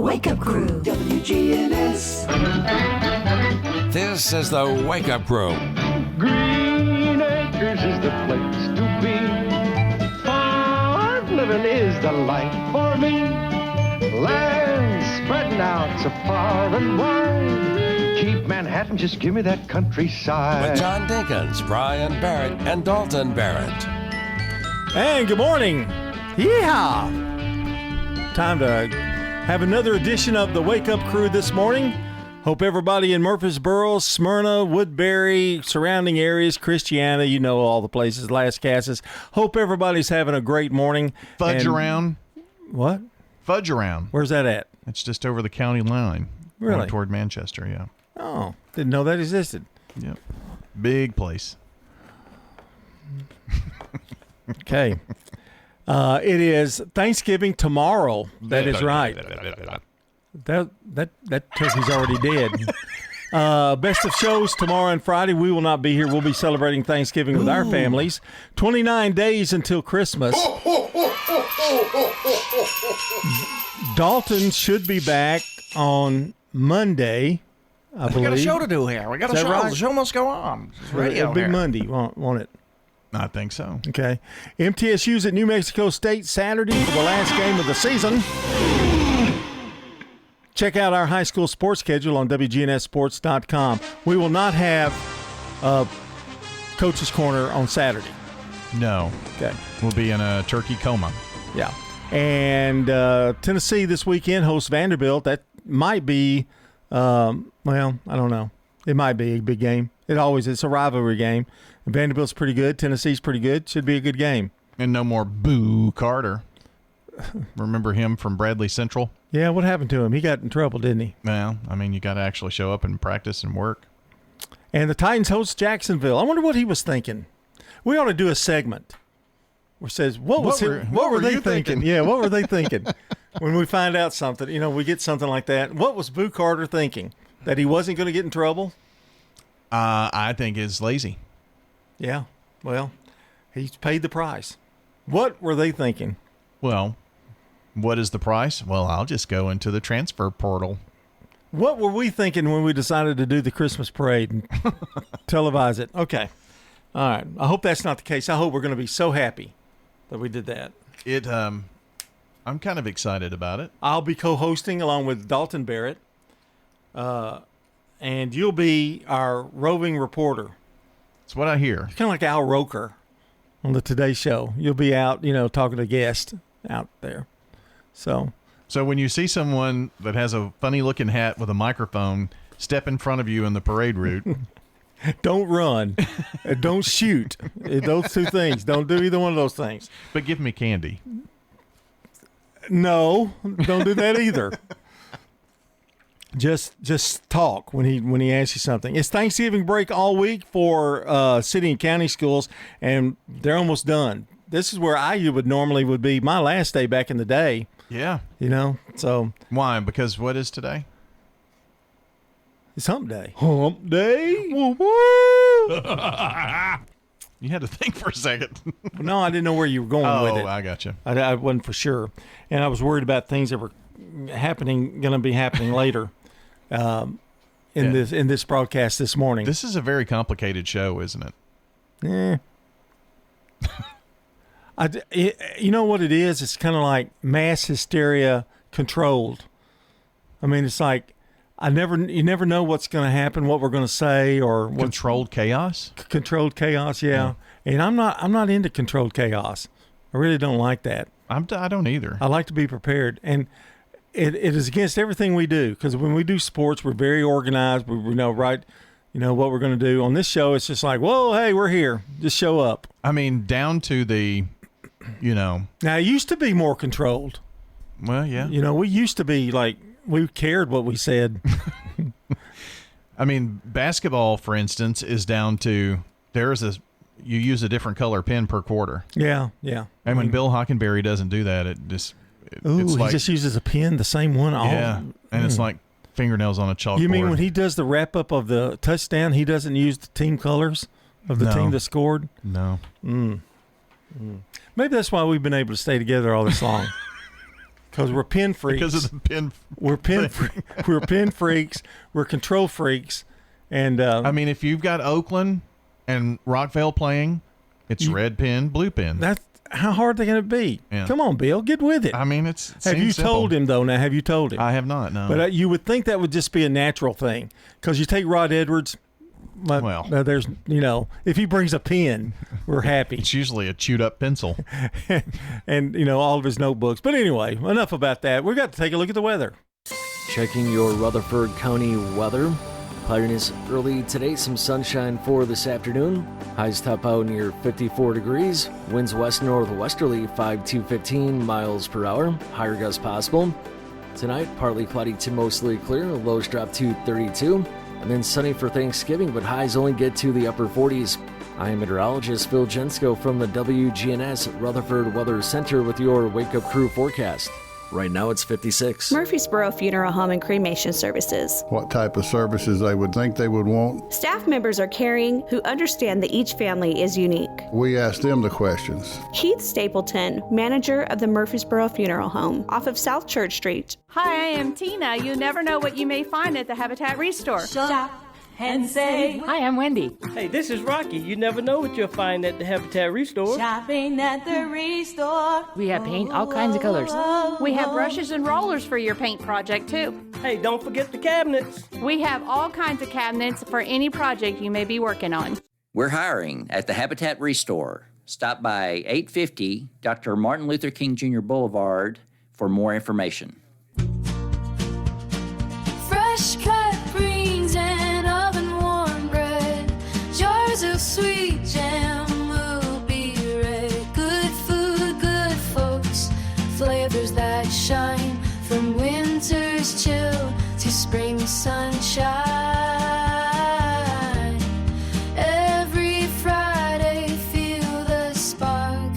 Wake Up Crew, WGNS. This is the Wake Up Crew. Green Acres is the place to be. Farm living is the life for me. Land spreading out so far and wide. Keep Manhattan, just give me that countryside. With John Dinkins, Brian Barrett, and Dalton Barrett. And good morning. Yeehaw! Time to have another edition of the Wake Up Crew this morning. Hope everybody in Murfreesboro, Smyrna, Woodbury, surrounding areas, Christiana, you know all the places, Las Casas. Hope everybody's having a great morning. Fudge around. What? Fudge around. Where's that at? It's just over the county line. Really? Toward Manchester, yeah. Oh, didn't know that existed. Yep. Big place. Okay. It is Thanksgiving tomorrow. That is right. That turkey's already dead. Best of shows tomorrow and Friday. We will not be here. We'll be celebrating Thanksgiving with our families. 29 days until Christmas. Dalton should be back on Monday, I believe. We got a show to do here. We got a show. Right? The show must go on. It's radio It'll be here. Monday, won't it? I think so. Okay. MTSU's at New Mexico State Saturday for the last game of the season. Check out our high school sports schedule on WGNSSports.com. We will not have Coach's Corner on Saturday. No. Okay. We'll be in a turkey coma. Yeah. And Tennessee this weekend hosts Vanderbilt. That might be, well, I don't know. It might be a big game. It's a rivalry game. Vanderbilt's pretty good. Tennessee's pretty good. Should be a good game. And no more Boo Carter. Remember him from Bradley Central? Yeah, what happened to him? He got in trouble, didn't he? Well, I mean, you got to actually show up and practice and work. And the Titans host Jacksonville. I wonder what he was thinking. We ought to do a segment where it says, what were they thinking? Yeah, what were they thinking? When we find out something, we get something like that. What was Boo Carter thinking? That he wasn't going to get in trouble? I think is lazy. Yeah, well, he's paid the price. What were they thinking? Well, what is the price? Well, I'll just go into the transfer portal. What were we thinking when we decided to do the Christmas parade and televise it? Okay. All right. I hope that's not the case. I hope we're going to be so happy that we did that. I'm kind of excited about it. I'll be co-hosting along with Dalton Barrett. And you'll be our roving reporter. That's what I hear. It's kind of like Al Roker on the Today Show. You'll be out, talking to guests out there. So when you see someone that has a funny-looking hat with a microphone step in front of you in the parade route, don't run, don't shoot. Those two things. Don't do either one of those things. but give me candy. No, don't do that either. Just talk when he asks you something. It's Thanksgiving break all week for city and county schools, and they're almost done. This is where IU would be my last day back in the day. Yeah. So Why? Because what is today? it's hump day. Hump day? Woo-woo! You had to think for a second. No, I didn't know where you were going with it. I got you. I wasn't for sure. And I was worried about things that were going to be happening later in this broadcast this morning. This is a very complicated show, isn't it? You know what it is? It's kind of like mass hysteria controlled. I mean, it's like you never know what's going to happen, what we're going to say, or Controlled chaos? Controlled chaos, yeah. And I'm not into controlled chaos. I really don't like that. I don't either. I like to be prepared, and it is against everything we do, because when we do sports, we're very organized. We know what we're going to do. On this show, it's just like, whoa, hey, we're here. Just show up. I mean, down to the, Now, it used to be more controlled. Well, yeah. We used to be like, we cared what we said. I mean, basketball, for instance, is down to you use a different color pen per quarter. Yeah. And when Bill Hockenberry doesn't do that, it's he like, just uses a pen, the same one. Yeah, and it's like fingernails on a chalkboard. You mean when he does the wrap-up of the touchdown, he doesn't use the team colors of the team that scored? No. Maybe that's why we've been able to stay together all this long. because we're pin freaks. Because of the pin. We're pin freaks. We're control freaks. And I mean, if you've got Oakland and Rockvale playing, it's red pin, blue pin. that's how hard they're going to be. Yeah. Come on, Bill, get with it. I mean, it have you seems simple. told him though? Now, have you told him? I have not. No. But you would think that would just be a natural thing, because you take Rod Edwards. There's if he brings a pen, we're happy. It's usually a chewed up pencil. and all of his notebooks. But anyway, enough about that. We've got to take a look at the weather. Checking your Rutherford County weather. Cloudiness early today, some sunshine for this afternoon. Highs top out near 54 degrees. Winds west northwesterly 5 to 15 miles per hour. Higher gusts possible. Tonight, partly cloudy to mostly clear. Lows drop to 32. And then sunny for Thanksgiving, but highs only get to the upper 40s. I am meteorologist Phil Jensko from the WGNS Rutherford Weather Center with your Wake Up Crew forecast. Right now it's 56. Murfreesboro Funeral Home and Cremation Services. What type of services they would think they would want. Staff members are caring who understand that each family is unique. We ask them the questions. Keith Stapleton, manager of the Murfreesboro Funeral Home, off of South Church Street. Hi, I am Tina. You never know what you may find at the Habitat Restore. Stop and say, hi, I'm Wendy. Hey, this is Rocky. You never know what you'll find at the Habitat Restore. Shopping at the Restore. We have paint, all kinds of colors. We have brushes and rollers for your paint project, too. Hey, don't forget the cabinets. We have all kinds of cabinets for any project you may be working on. We're hiring at the Habitat Restore. Stop by 850 Dr. Martin Luther King Jr. Boulevard for more information. Fresh cut greens and oven warm bread. Jars of sweet jam will be red. Good food, good folks. Flavors that shine from winter's chill to spring sunshine. Every Friday, feel the spark.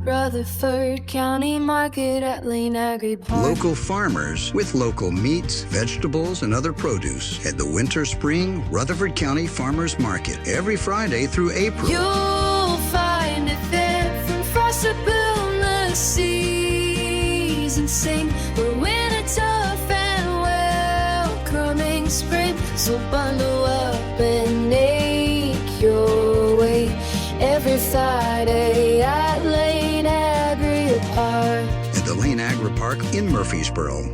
Rutherford County Market at Lane Agri Park. Local farmers with local meats, vegetables, and other produce at the Winter Spring Rutherford County Farmers Market every Friday through April. You'll find it there from frost to boundless seas and sing. We're winter tough and welcoming spring. So bundle up and make your way every Friday at Lane Agri Park. At the Lane Agri Park in Murfreesboro.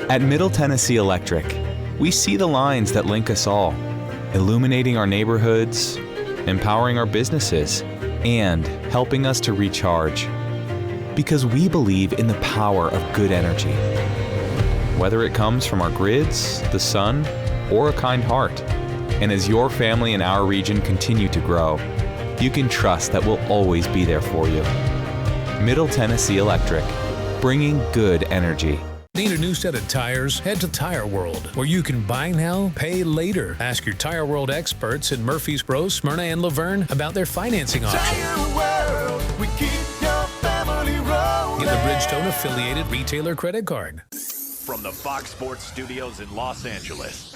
At Middle Tennessee Electric, we see the lines that link us all, illuminating our neighborhoods, empowering our businesses, and helping us to recharge. Because we believe in the power of good energy. Whether it comes from our grids, the sun, or a kind heart. And as your family and our region continue to grow, you can trust that we'll always be there for you. Middle Tennessee Electric, bringing good energy. Need a new set of tires? Head to Tire World, where you can buy now, pay later. Ask your Tire World experts in Murfreesboro, Smyrna, and Laverne about their financing options. Tire World, we keep your family rolling. Get the Bridgestone affiliated retailer credit card. From the Fox Sports Studios in Los Angeles,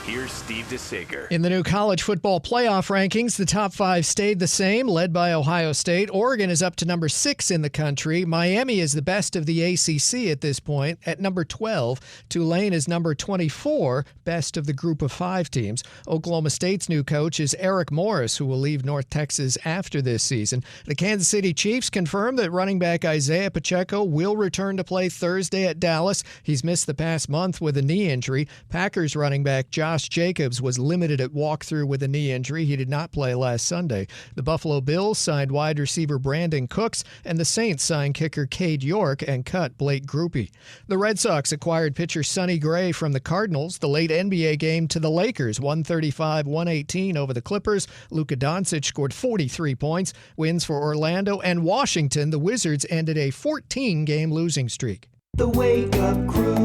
here's Steve DeSager. In the new college football playoff rankings, the top 5 stayed the same, led by Ohio State. Oregon is up to number 6 in the country. Miami is the best of the ACC at this point at number 12. Tulane is number 24, best of the group of 5 teams. Oklahoma State's new coach is Eric Morris, who will leave North Texas after this season. The Kansas City Chiefs confirmed that running back Isaiah Pacheco will return to play Thursday at Dallas. He's missed the past month with a knee injury. Packers running back Josh Jacobs was limited at walkthrough with a knee injury. He did not play last Sunday. The Buffalo Bills signed wide receiver Brandon Cooks, and the Saints signed kicker Cade York and cut Blake Grupe. The Red Sox acquired pitcher Sonny Gray from the Cardinals. The late NBA game to the Lakers, 135-118 over the Clippers. Luka Doncic scored 43 points. Wins for Orlando and Washington. The Wizards ended a 14-game losing streak. The Wake Up Crew,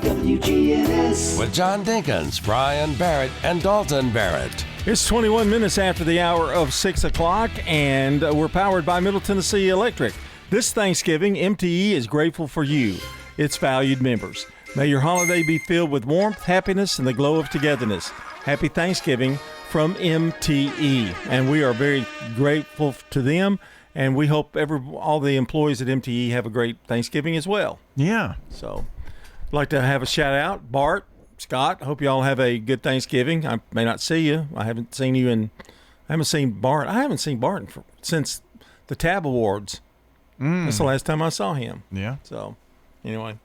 WGNS. With John Dinkins, Brian Barrett, and Dalton Barrett. It's 21 minutes after the hour of 6 o'clock, and we're powered by Middle Tennessee Electric. This Thanksgiving, MTE is grateful for you, its valued members. May your holiday be filled with warmth, happiness, and the glow of togetherness. Happy Thanksgiving from MTE. And we are very grateful to them And we hope all the employees at MTE have a great Thanksgiving as well. Yeah. So I'd like to have a shout out. Bart, Scott, hope you all have a good Thanksgiving. I may not see you. I haven't seen Bart. I haven't seen Bart since the Tab Awards. That's the last time I saw him. Yeah. So anyway,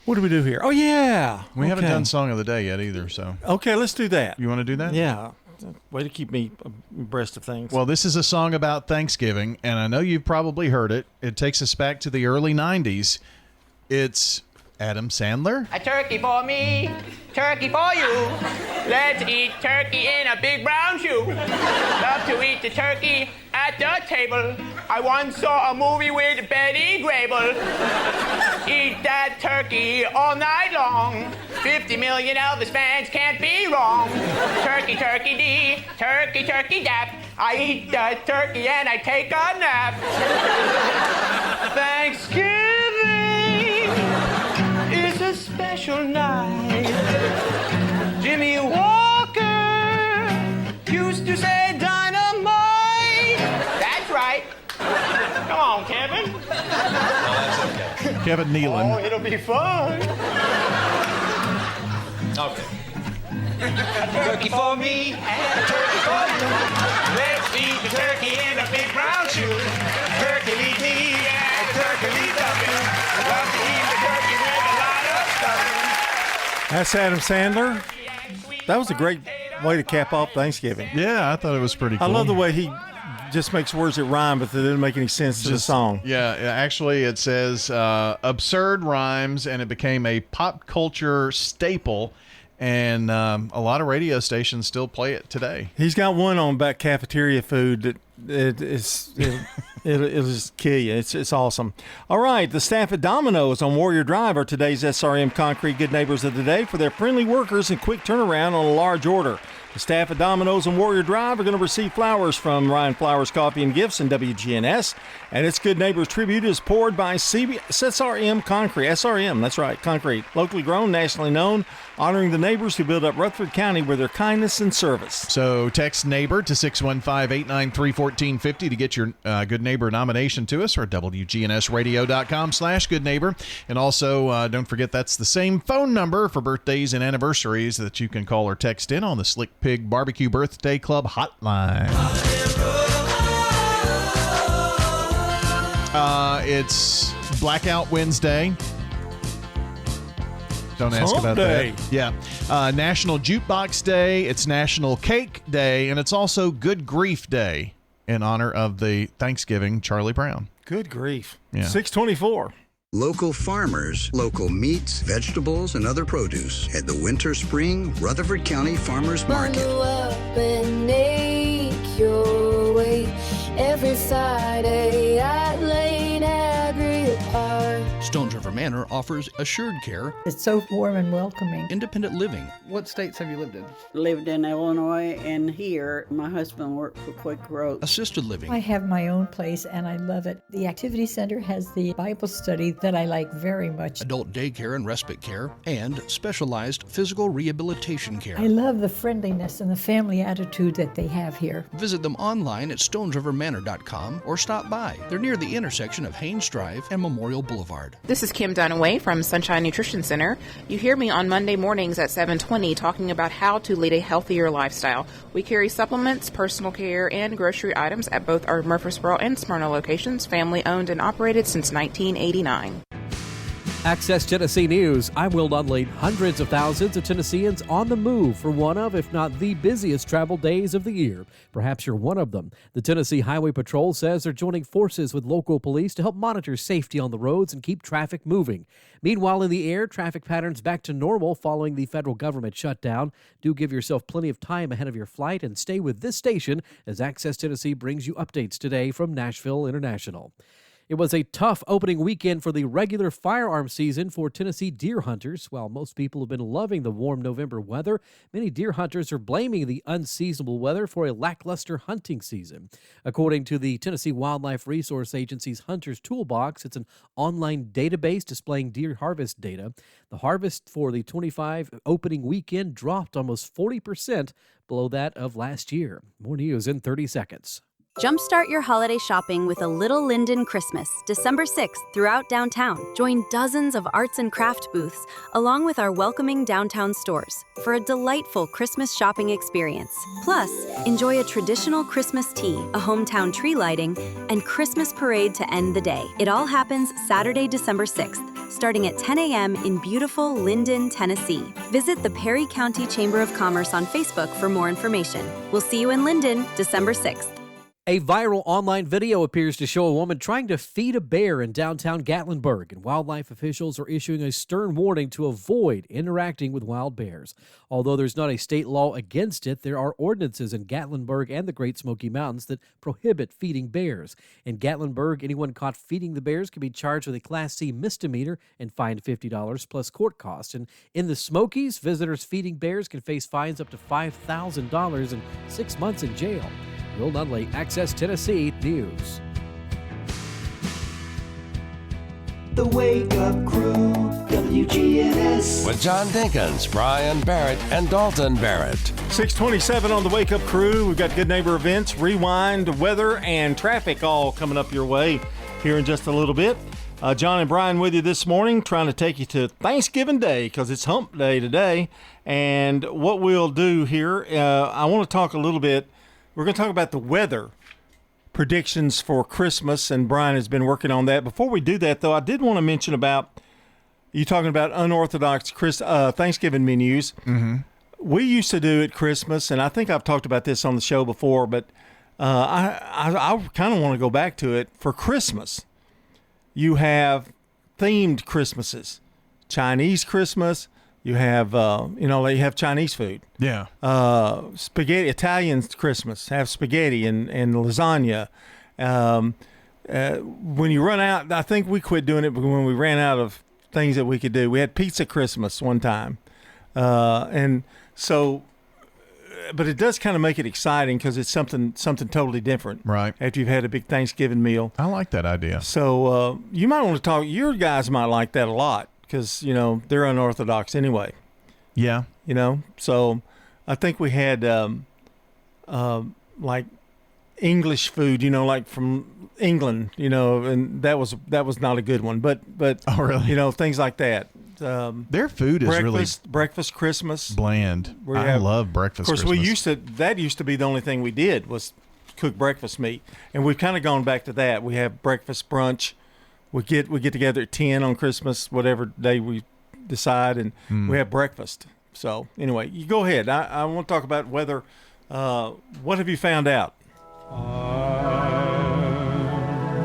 what do we do here? Oh, yeah. We haven't done Song of the Day yet either. So okay, let's do that. You want to do that? Yeah. Way to keep me abreast of things. Well, this is a song about Thanksgiving, and I know you've probably heard it. It takes us back to the early 90s. It's Adam Sandler. A turkey for me, turkey for you. Let's eat turkey in a big brown shoe. Love to eat the turkey at the table. I once saw a movie with Betty Grable. Eat that turkey all night long. 50 million Elvis fans can't be wrong. Turkey, turkey dee, turkey, turkey dap. I eat the turkey and I take a nap. Thanksgiving is a special night. Jimmy Walker used to say dynamite. That's right. Come on, Kevin. Kevin Nealon. Oh, it'll be fun. Okay. Turkey for me and a turkey for you. Let's eat the turkey in a big brown shoe. Turkey lead me and a turkey lead stuffing. Love to eat the turkey with a lot of stuffing. That's Adam Sandler. That was a great way to cap off Thanksgiving. Yeah, I thought it was pretty cool. I love the way he just makes words that rhyme, but they didn't make any sense to the song. Yeah, actually it says absurd rhymes, and it became a pop culture staple, and a lot of radio stations still play it today. He's got one on about cafeteria food that it'll just kill you. It's awesome. All right, the staff at Domino's on Warrior Drive are today's SRM Concrete Good Neighbors of the Day for their friendly workers and quick turnaround on a large order. The staff at Domino's on Warrior Drive are going to receive flowers from Ryan Flowers Coffee and Gifts and WGNS, and its Good Neighbors tribute is poured by SRM Concrete. SRM, that's right, Concrete. Locally grown, nationally known, honoring the neighbors who build up Rutherford County with their kindness and service. So text NEIGHBOR to 615-893-1450 to get your Good Neighbor nomination to us, or WGNSradio.com/GoodNeighbor. And also, don't forget that's the same phone number for birthdays and anniversaries that you can call or text in on the Slick Pig Barbecue Birthday Club hotline. It's Blackout Wednesday. Don't ask about that. Yeah. National Jukebox Day. It's National Cake Day. And it's also Good Grief Day in honor of the Thanksgiving Charlie Brown. Good grief. Yeah. 624. Local farmers, local meats, vegetables, and other produce at the Winter Spring Rutherford County Farmers Market. Bundle up and make your way every Friday at Lane Agri Park. Stones River Manor offers assured care. It's so warm and welcoming. Independent living. What states have you lived in? Lived in Illinois and here. My husband worked for Quick Growth. Assisted living. I have my own place and I love it. The Activity Center has the Bible study that I like very much. Adult daycare and respite care, and specialized physical rehabilitation care. I love the friendliness and the family attitude that they have here. Visit them online at stonesrivermanor.com or stop by. They're near the intersection of Haynes Drive and Memorial Boulevard. This is Kim Dunaway from Sunshine Nutrition Center. You hear me on Monday mornings at 7:20 talking about how to lead a healthier lifestyle. We carry supplements, personal care, and grocery items at both our Murfreesboro and Smyrna locations, family owned and operated since 1989. Access Tennessee News. I'm Will Nunley. Hundreds of thousands of Tennesseans on the move for one of, if not the busiest travel days of the year. Perhaps you're one of them. The Tennessee Highway Patrol says they're joining forces with local police to help monitor safety on the roads and keep traffic moving. Meanwhile, in the air, traffic patterns back to normal following the federal government shutdown. Do give yourself plenty of time ahead of your flight and stay with this station as Access Tennessee brings you updates today from Nashville International. It was a tough opening weekend for the regular firearm season for Tennessee deer hunters. While most people have been loving the warm November weather, many deer hunters are blaming the unseasonable weather for a lackluster hunting season. According to the Tennessee Wildlife Resource Agency's Hunter's Toolbox, it's an online database displaying deer harvest data. The harvest for the 25 opening weekend dropped almost 40% below that of last year. More news in 30 seconds. Jumpstart your holiday shopping with a Little Linden Christmas, December 6th throughout downtown. Join dozens of arts and craft booths, along with our welcoming downtown stores, for a delightful Christmas shopping experience. Plus, enjoy a traditional Christmas tea, a hometown tree lighting, and Christmas parade to end the day. It all happens Saturday, December 6th, starting at 10 a.m. in beautiful Linden, Tennessee. Visit the Perry County Chamber of Commerce on Facebook for more information. We'll see you in Linden, December 6th. A viral online video appears to show a woman trying to feed a bear in downtown Gatlinburg, and wildlife officials are issuing a stern warning to avoid interacting with wild bears. Although there's not a state law against it, there are ordinances in Gatlinburg and the Great Smoky Mountains that prohibit feeding bears. In Gatlinburg, anyone caught feeding the bears can be charged with a Class C misdemeanor and fined $50 plus court costs. And in the Smokies, visitors feeding bears can face fines up to $5,000 and 6 months in jail. Will Nunley, Access Tennessee News. The Wake Up Crew, WGNS. With John Dinkins, Brian Barrett, and Dalton Barrett. 627 on the Wake Up Crew. We've got good neighbor events, rewind, weather, and traffic all coming up your way here in just a little bit. John and Brian with you this morning, trying to take you to Thanksgiving Day because it's hump day today. And what we'll do here, I want to talk a little bit. We're going to talk about the weather predictions for Christmas, and Brian has been working on that. Before we do that, though, I did want to mention about you talking about unorthodox Thanksgiving menus. Mm-hmm. We used to do at Christmas, and I think I've talked about this on the show before, but I kind of want to go back to it. For Christmas, you have themed Christmases, Chinese Christmas. You have, you have Chinese food. Yeah. Spaghetti, Italian Christmas, have spaghetti and lasagna. When you run out, I think we quit doing it when we ran out of things that we could do. We had pizza Christmas one time. And so, but it does kind of make it exciting because it's something totally different. Right. After you've had a big Thanksgiving meal. I like that idea. So you might want to talk, your guys might like that a lot. Because, they're unorthodox anyway. Yeah. So I think we had like English food, like from England, and that was not a good one. But oh, really? Things like that. Their food is really breakfast Christmas bland. I love breakfast Christmas. Of course, that used to be the only thing we did was cook breakfast meat. And we've kind of gone back to that. We have breakfast brunch. We get together at 10 on Christmas, whatever day we decide, and we have breakfast. So anyway, you go ahead. I want to talk about weather. What have you found out?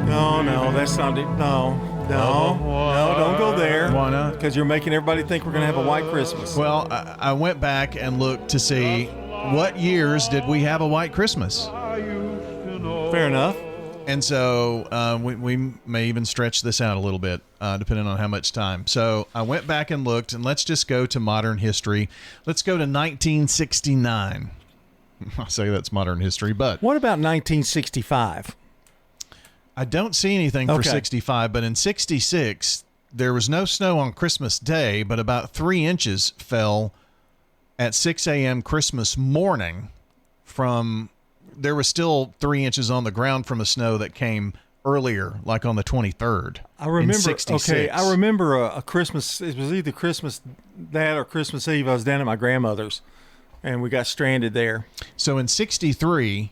No, that's not it. No, don't go there. Why not? Because you're making everybody think we're going to have a white Christmas. Well, I went back and looked to see what years did we have a white Christmas. Fair enough. And so we may even stretch this out a little bit, depending on how much time. So I went back and looked, and let's just go to modern history. Let's go to 1969. I say that's modern history, but... What about 1965? I don't see anything for 65, but in 66, there was no snow on Christmas Day, but about 3 inches fell at 6 a.m. Christmas morning from... There was still 3 inches on the ground from the snow that came earlier, like on the 23rd. I remember. In 66. Okay, I remember a Christmas. It was either Christmas that or Christmas Eve. I was down at my grandmother's, and we got stranded there. So in 63,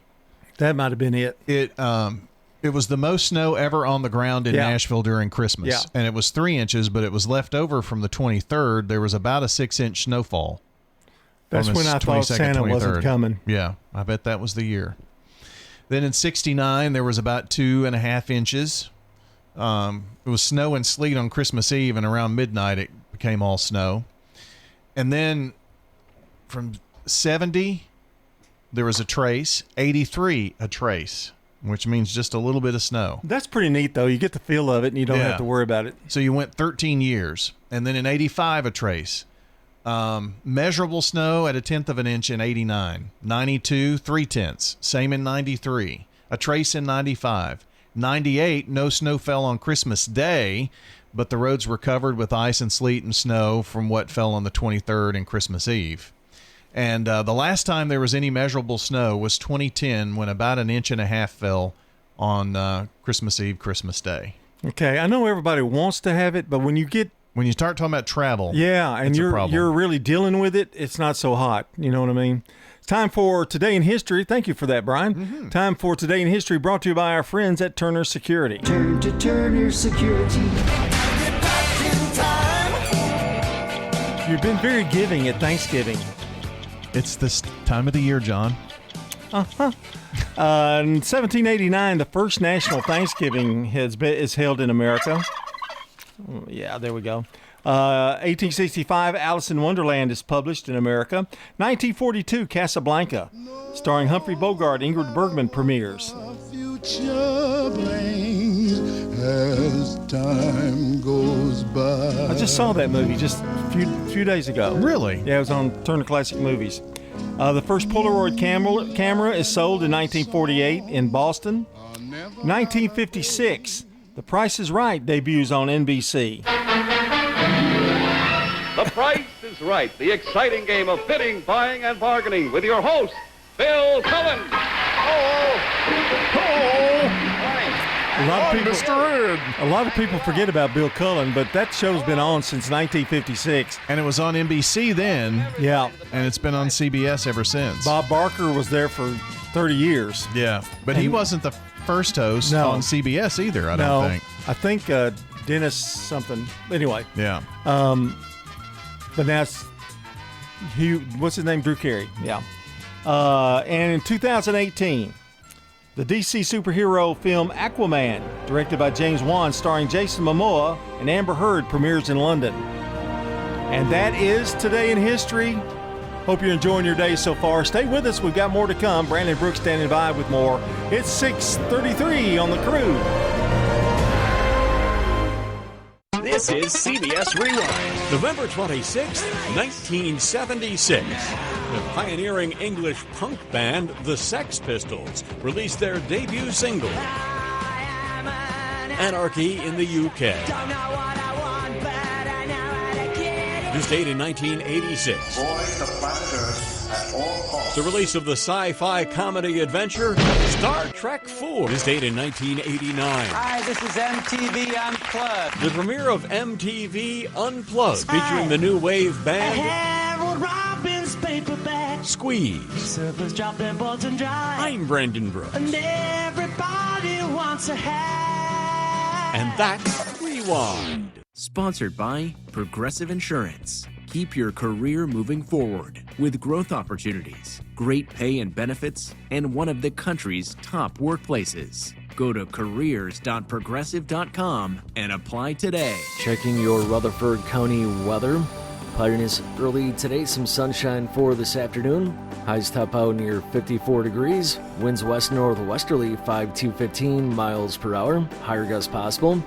that might have been it. It was the most snow ever on the ground in Nashville during Christmas, and it was 3 inches, but it was left over from the 23rd. There was about a 6-inch snowfall. That's when I thought Santa 23rd. wasn't coming. Yeah, I bet that was the year. Then in 69, there was about 2.5 inches. It was snow and sleet on Christmas Eve, and around midnight it became all snow. And then from 70, there was a trace. 83, a trace, which means just a little bit of snow. That's pretty neat, though. You get the feel of it, and you don't have to worry about it. So you went 13 years. And then in 85, a trace. Measurable snow at 1/10 of an inch in 89, 92, 3/10, same in 93, a trace in 95, 98, no snow fell on Christmas Day, but the roads were covered with ice and sleet and snow from what fell on the 23rd and Christmas Eve. And the last time there was any measurable snow was 2010, when about 1.5 inches fell on Christmas Eve, Christmas Day. Okay, I know everybody wants to have it, but when you start talking about travel, and you're really dealing with it, it's not so hot. You know what I mean? Time for Today in History. Thank you for that, Brian. Mm-hmm. Time for Today in History, brought to you by our friends at Turner Security. Turn to Turner Security. You've been very giving at Thanksgiving. It's this time of the year, John. Uh-huh. In 1789, the first national Thanksgiving is held in America. Yeah, there we go. 1865, Alice in Wonderland is published in America. 1942, Casablanca, starring Humphrey Bogart, Ingrid Bergman, premieres. As time goes by. I just saw that movie just a few days ago. Really? Yeah, it was on Turner Classic Movies. The first Polaroid camera is sold in 1948 in Boston. 1956, The Price is Right debuts on NBC. The Price is Right, the exciting game of bidding, buying, and bargaining with your host, Bill Cullen. A lot of people forget about Bill Cullen, but that show's been on since 1956. And it was on NBC then. Yeah. And it's been on CBS ever since. Bob Barker was there for 30 years. Yeah. But he wasn't the first host on CBS either, I don't think. I think Dennis something. Anyway. Yeah. But now it's what's his name? Drew Carey. Yeah. And in 2018, the DC superhero film Aquaman, directed by James Wan, starring Jason Momoa and Amber Heard, premieres in London. And that is Today in History. Hope you're enjoying your day so far. Stay with us. We've got more to come. Brandon Brooks standing by with more. It's 6:33 on the Crew. This is CBS Rewind. November 26th, 1976. The pioneering English punk band, the Sex Pistols, released their debut single, Anarchy in the UK. This date in 1986. The release of the sci-fi comedy adventure, Star Trek IV. This date in 1989. Hi, this is MTV Unplugged. The premiere of MTV Unplugged, featuring the new wave band, Harold Robbins paperback. Squeeze. Surfers dropping boats and dry. I'm Brandon Brooks. And everybody wants a hat. And that's Rewind. Sponsored by Progressive Insurance. Keep your career moving forward with growth opportunities, great pay and benefits, and one of the country's top workplaces. Go to careers.progressive.com and apply today. Checking your Rutherford County weather. Cloudiness early today, some sunshine for this afternoon. Highs top out near 54 degrees. Winds west northwesterly 5 to 15 miles per hour. Higher gusts possible.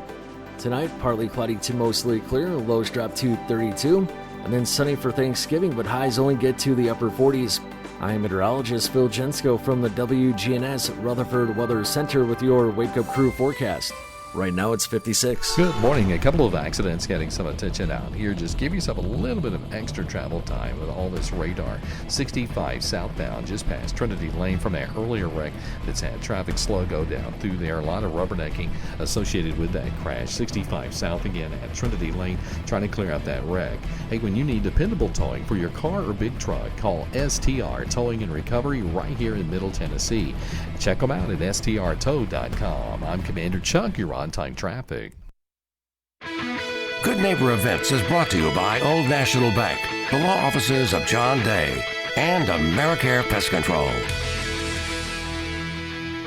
Tonight, partly cloudy to mostly clear. Lows drop to 32. And then sunny for Thanksgiving, but highs only get to the upper 40s. I'm meteorologist Phil Jensko from the WGNS Rutherford Weather Center with your Wake Up Crew forecast. Right now it's 56. Good morning. A couple of accidents getting some attention out here. Just give yourself a little bit of extra travel time with all this radar. 65 southbound just past Trinity Lane from that earlier wreck that's had traffic slow go down through there. A lot of rubbernecking associated with that crash. 65 south again at Trinity Lane trying to clear out that wreck. Hey, when you need dependable towing for your car or big truck, call STR Towing and Recovery right here in Middle Tennessee. Check them out at strtow.com. I'm Commander Chuck. You're on-time traffic. Good Neighbor Events is brought to you by Old National Bank, the law offices of John Day, and AmeriCare Pest Control.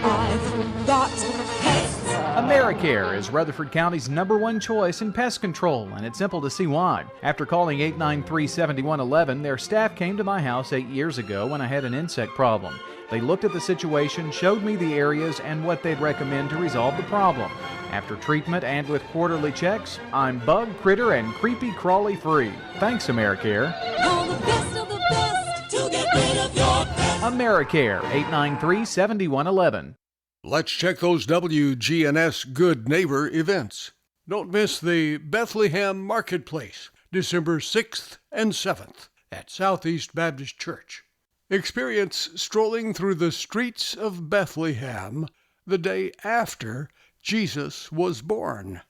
I've got pets. AmeriCare is Rutherford County's #1 choice in pest control, and it's simple to see why. After calling 893-7111, their staff came to my house 8 years ago when I had an insect problem. They looked at the situation, showed me the areas and what they'd recommend to resolve the problem. After treatment and with quarterly checks, I'm bug, critter, and creepy crawly free. Thanks, AmeriCare. Call the best of the best to get rid of your pest. AmeriCare, 893-7111. Let's check those WGNS Good Neighbor events. Don't miss the Bethlehem Marketplace, December 6th and 7th. at Southeast Baptist Church. Experience strolling through the streets of Bethlehem the day after Jesus was born.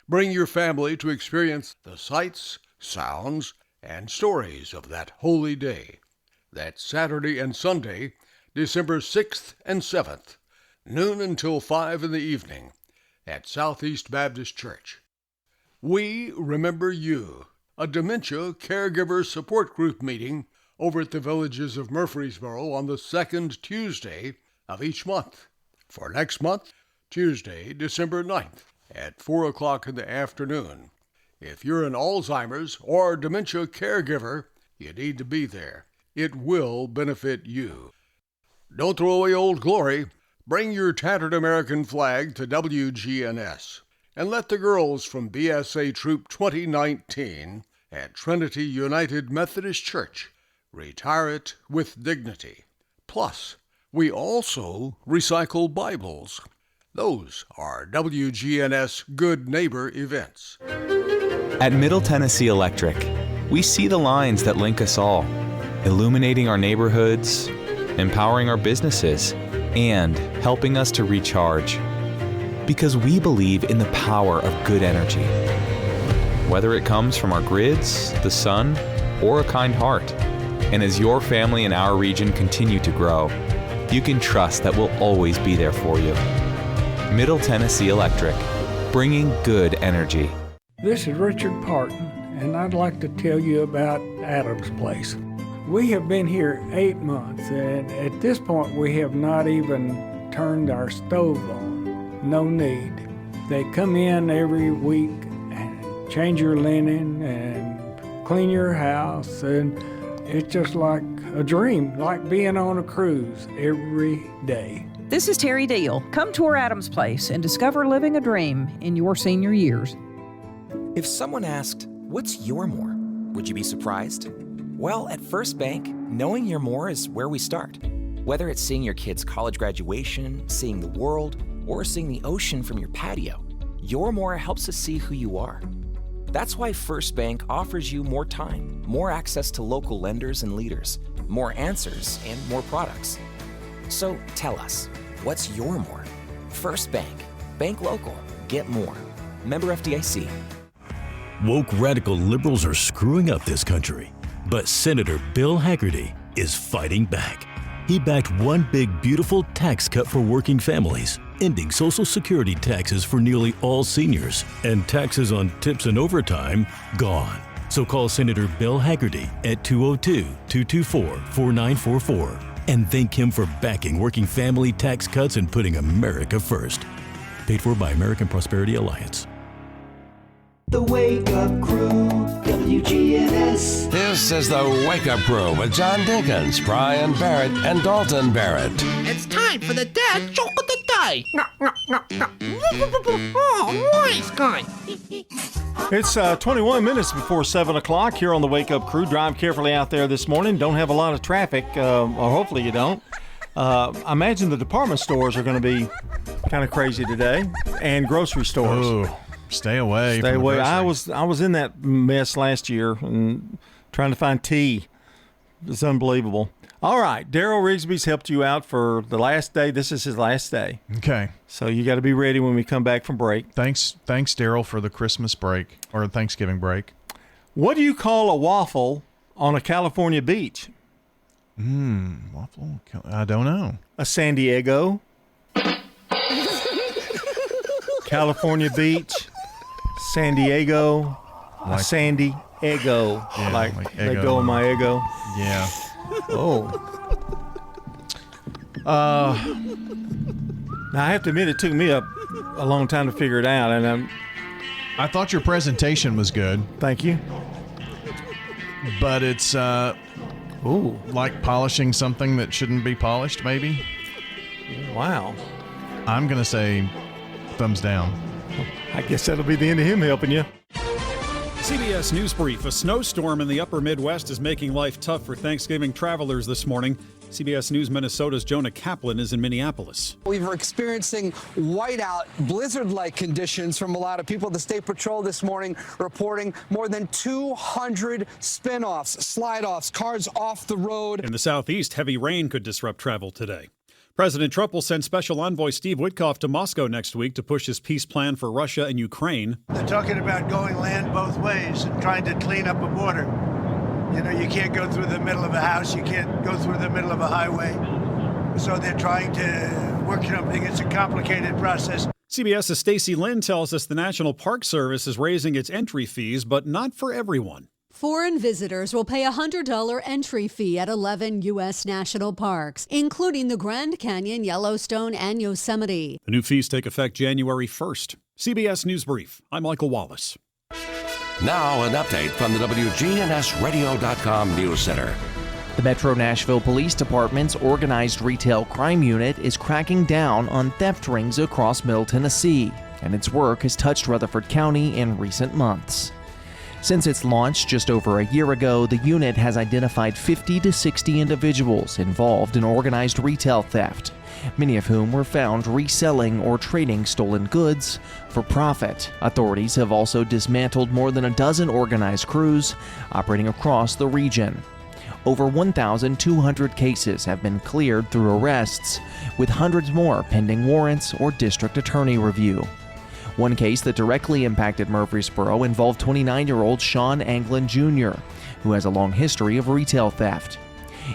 Bring your family to experience the sights, sounds, and stories of that holy day. That's Saturday and Sunday, December 6th and 7th, noon until 5 in the evening, at Southeast Baptist Church. We Remember You, a dementia caregiver support group meeting over at the Villages of Murfreesboro on the second Tuesday of each month. For next month, Tuesday, December 9th, at 4 o'clock in the afternoon. If you're an Alzheimer's or dementia caregiver, you need to be there. It will benefit you. Don't throw away Old Glory. Bring your tattered American flag to WGNS. And let the girls from BSA Troop 2019 at Trinity United Methodist Church retire it with dignity. Plus, we also recycle Bibles. Those are WGNS Good Neighbor events. At Middle Tennessee Electric, we see the lines that link us all, illuminating our neighborhoods, empowering our businesses, and helping us to recharge. Because we believe in the power of good energy. Whether it comes from our grids, the sun, or a kind heart. And as your family and our region continue to grow, you can trust that we'll always be there for you. Middle Tennessee Electric, bringing good energy. This is Richard Parton, and I'd like to tell you about Adams Place. We have been here 8 months, and at this point we have not even turned our stove on. No need. They come in every week and change your linen and clean your house, and it's just like a dream, like being on a cruise every day. This is Terry Deal. Come tour Adams Place and discover living a dream in your senior years. If someone asked, "What's your more?" would you be surprised? Well, at First Bank, knowing your more is where we start. Whether it's seeing your kid's college graduation, seeing the world, or seeing the ocean from your patio, your more helps us see who you are. That's why First Bank offers you more time, more access to local lenders and leaders, more answers, and more products. So tell us, what's your more? First Bank. Bank local. Get more. Member FDIC. Woke radical liberals are screwing up this country, but Senator Bill Hagerty is fighting back. He backed one big, beautiful tax cut for working families, ending Social Security taxes for nearly all seniors, and taxes on tips and overtime gone. So call Senator Bill Hagerty at 202-224-4944 and thank him for backing working family tax cuts and putting America first. Paid for by American Prosperity Alliance. The Wake Up Crew, WGNS. This is the Wake Up Crew with John Dinkins, Brian Barrett, and Dalton Barrett. It's time for the dad joke of the day. Oh, nice guy. It's 21 minutes before 7 o'clock here on the Wake Up Crew. Drive carefully out there this morning. Don't have a lot of traffic, or hopefully you don't. I imagine the department stores are going to be kind of crazy today, and grocery stores. Ooh. Stay away. Stay away. I was in that mess last year and trying to find tea. It's unbelievable. All right, Daryl Rigsby's helped you out for the last day. This is his last day. Okay. So you got to be ready when we come back from break. Thanks, Daryl, for the Christmas break or Thanksgiving break. What do you call a waffle on a California beach? Waffle? I don't know. A San Diego. California beach. San Diego, like, Sandy Ego, yeah, like ego. let go of my ego. Yeah. Oh. Now I have to admit, it took me a long time to figure it out, and I thought your presentation was good. Thank you. But it's like polishing something that shouldn't be polished, maybe. Wow. I'm gonna say thumbs down. I guess that'll be the end of him helping you. CBS News Brief. A snowstorm in the upper Midwest is making life tough for Thanksgiving travelers this morning. CBS News Minnesota's Jonah Kaplan is in Minneapolis. We were experiencing whiteout, blizzard-like conditions from a lot of people. The State Patrol this morning reporting more than 200 spin-offs, slide-offs, cars off the road. In the southeast, heavy rain could disrupt travel today. President Trump will send Special Envoy Steve Witkoff to Moscow next week to push his peace plan for Russia and Ukraine. They're talking about going land both ways and trying to clean up a border. You know, you can't go through the middle of a house, you can't go through the middle of a highway. So they're trying to work something. It's a complicated process. CBS's Stacy Lynn tells us the National Park Service is raising its entry fees, but not for everyone. Foreign visitors will pay a $100 entry fee at 11 U.S. national parks, including the Grand Canyon, Yellowstone, and Yosemite. The new fees take effect January 1st. CBS News Brief. I'm Michael Wallace. Now an update from the WGNSradio.com News Center. The Metro Nashville Police Department's Organized Retail Crime Unit is cracking down on theft rings across Middle Tennessee, and its work has touched Rutherford County in recent months. Since its launch just over a year ago, the unit has identified 50 to 60 individuals involved in organized retail theft, many of whom were found reselling or trading stolen goods for profit. Authorities have also dismantled more than a dozen organized crews operating across the region. Over 1,200 cases have been cleared through arrests, with hundreds more pending warrants or district attorney review. One case that directly impacted Murfreesboro involved 29-year-old Sean Anglin Jr., who has a long history of retail theft.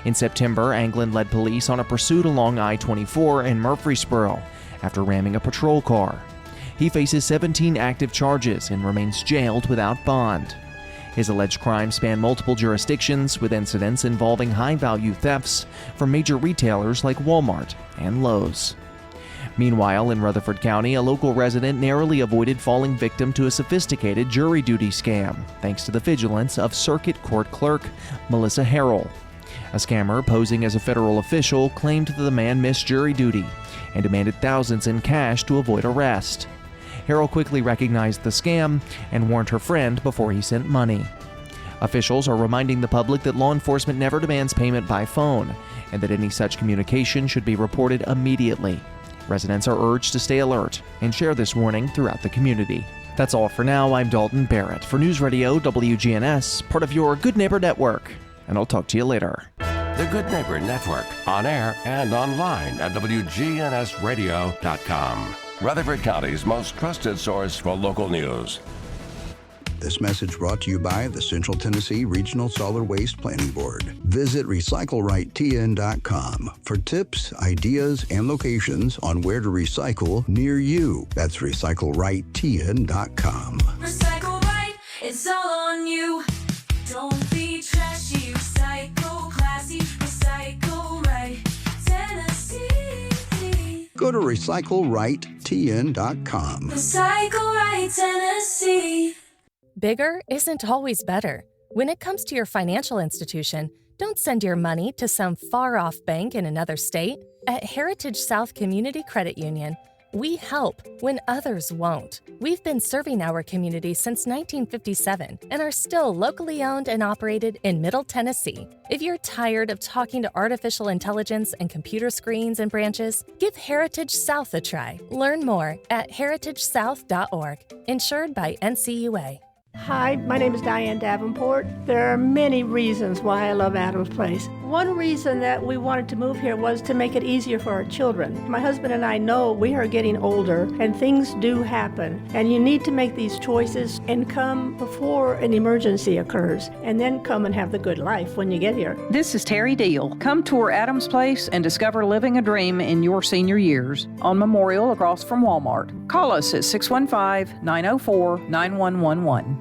In September, Anglin led police on a pursuit along I-24 in Murfreesboro after ramming a patrol car. He faces 17 active charges and remains jailed without bond. His alleged crimes span multiple jurisdictions, with incidents involving high-value thefts from major retailers like Walmart and Lowe's. Meanwhile, in Rutherford County, a local resident narrowly avoided falling victim to a sophisticated jury duty scam, thanks to the vigilance of Circuit Court Clerk Melissa Harrell. A scammer posing as a federal official claimed that the man missed jury duty and demanded thousands in cash to avoid arrest. Harrell quickly recognized the scam and warned her friend before he sent money. Officials are reminding the public that law enforcement never demands payment by phone, and that any such communication should be reported immediately. Residents are urged to stay alert and share this warning throughout the community. That's all for now. I'm Dalton Barrett for News Radio WGNS, part of your Good Neighbor Network, and I'll talk to you later. The Good Neighbor Network, on air and online at WGNSradio.com. Rutherford County's most trusted source for local news. This message brought to you by the Central Tennessee Regional Solid Waste Planning Board. Visit RecycleRightTN.com for tips, ideas, and locations on where to recycle near you. That's RecycleRightTN.com. Recycle right, it's all on you. Don't be trashy, recycle classy, recycle right, Tennessee. Go to RecycleRightTN.com. Recycle right, Tennessee. Bigger isn't always better. When it comes to your financial institution, don't send your money to some far-off bank in another state. At Heritage South Community Credit Union, we help when others won't. We've been serving our community since 1957 and are still locally owned and operated in Middle Tennessee. If you're tired of talking to artificial intelligence and computer screens and branches, give Heritage South a try. Learn more at heritagesouth.org. Insured by NCUA. Hi, my name is Diane Davenport. There are many reasons why I love Adams Place. One reason that we wanted to move here was to make it easier for our children. My husband and I know we are getting older and things do happen, and you need to make these choices and come before an emergency occurs, and then come and have the good life when you get here. This is Terry Deal. Come tour Adams Place and discover living a dream in your senior years on Memorial across from Walmart. Call us at 615-904-9111.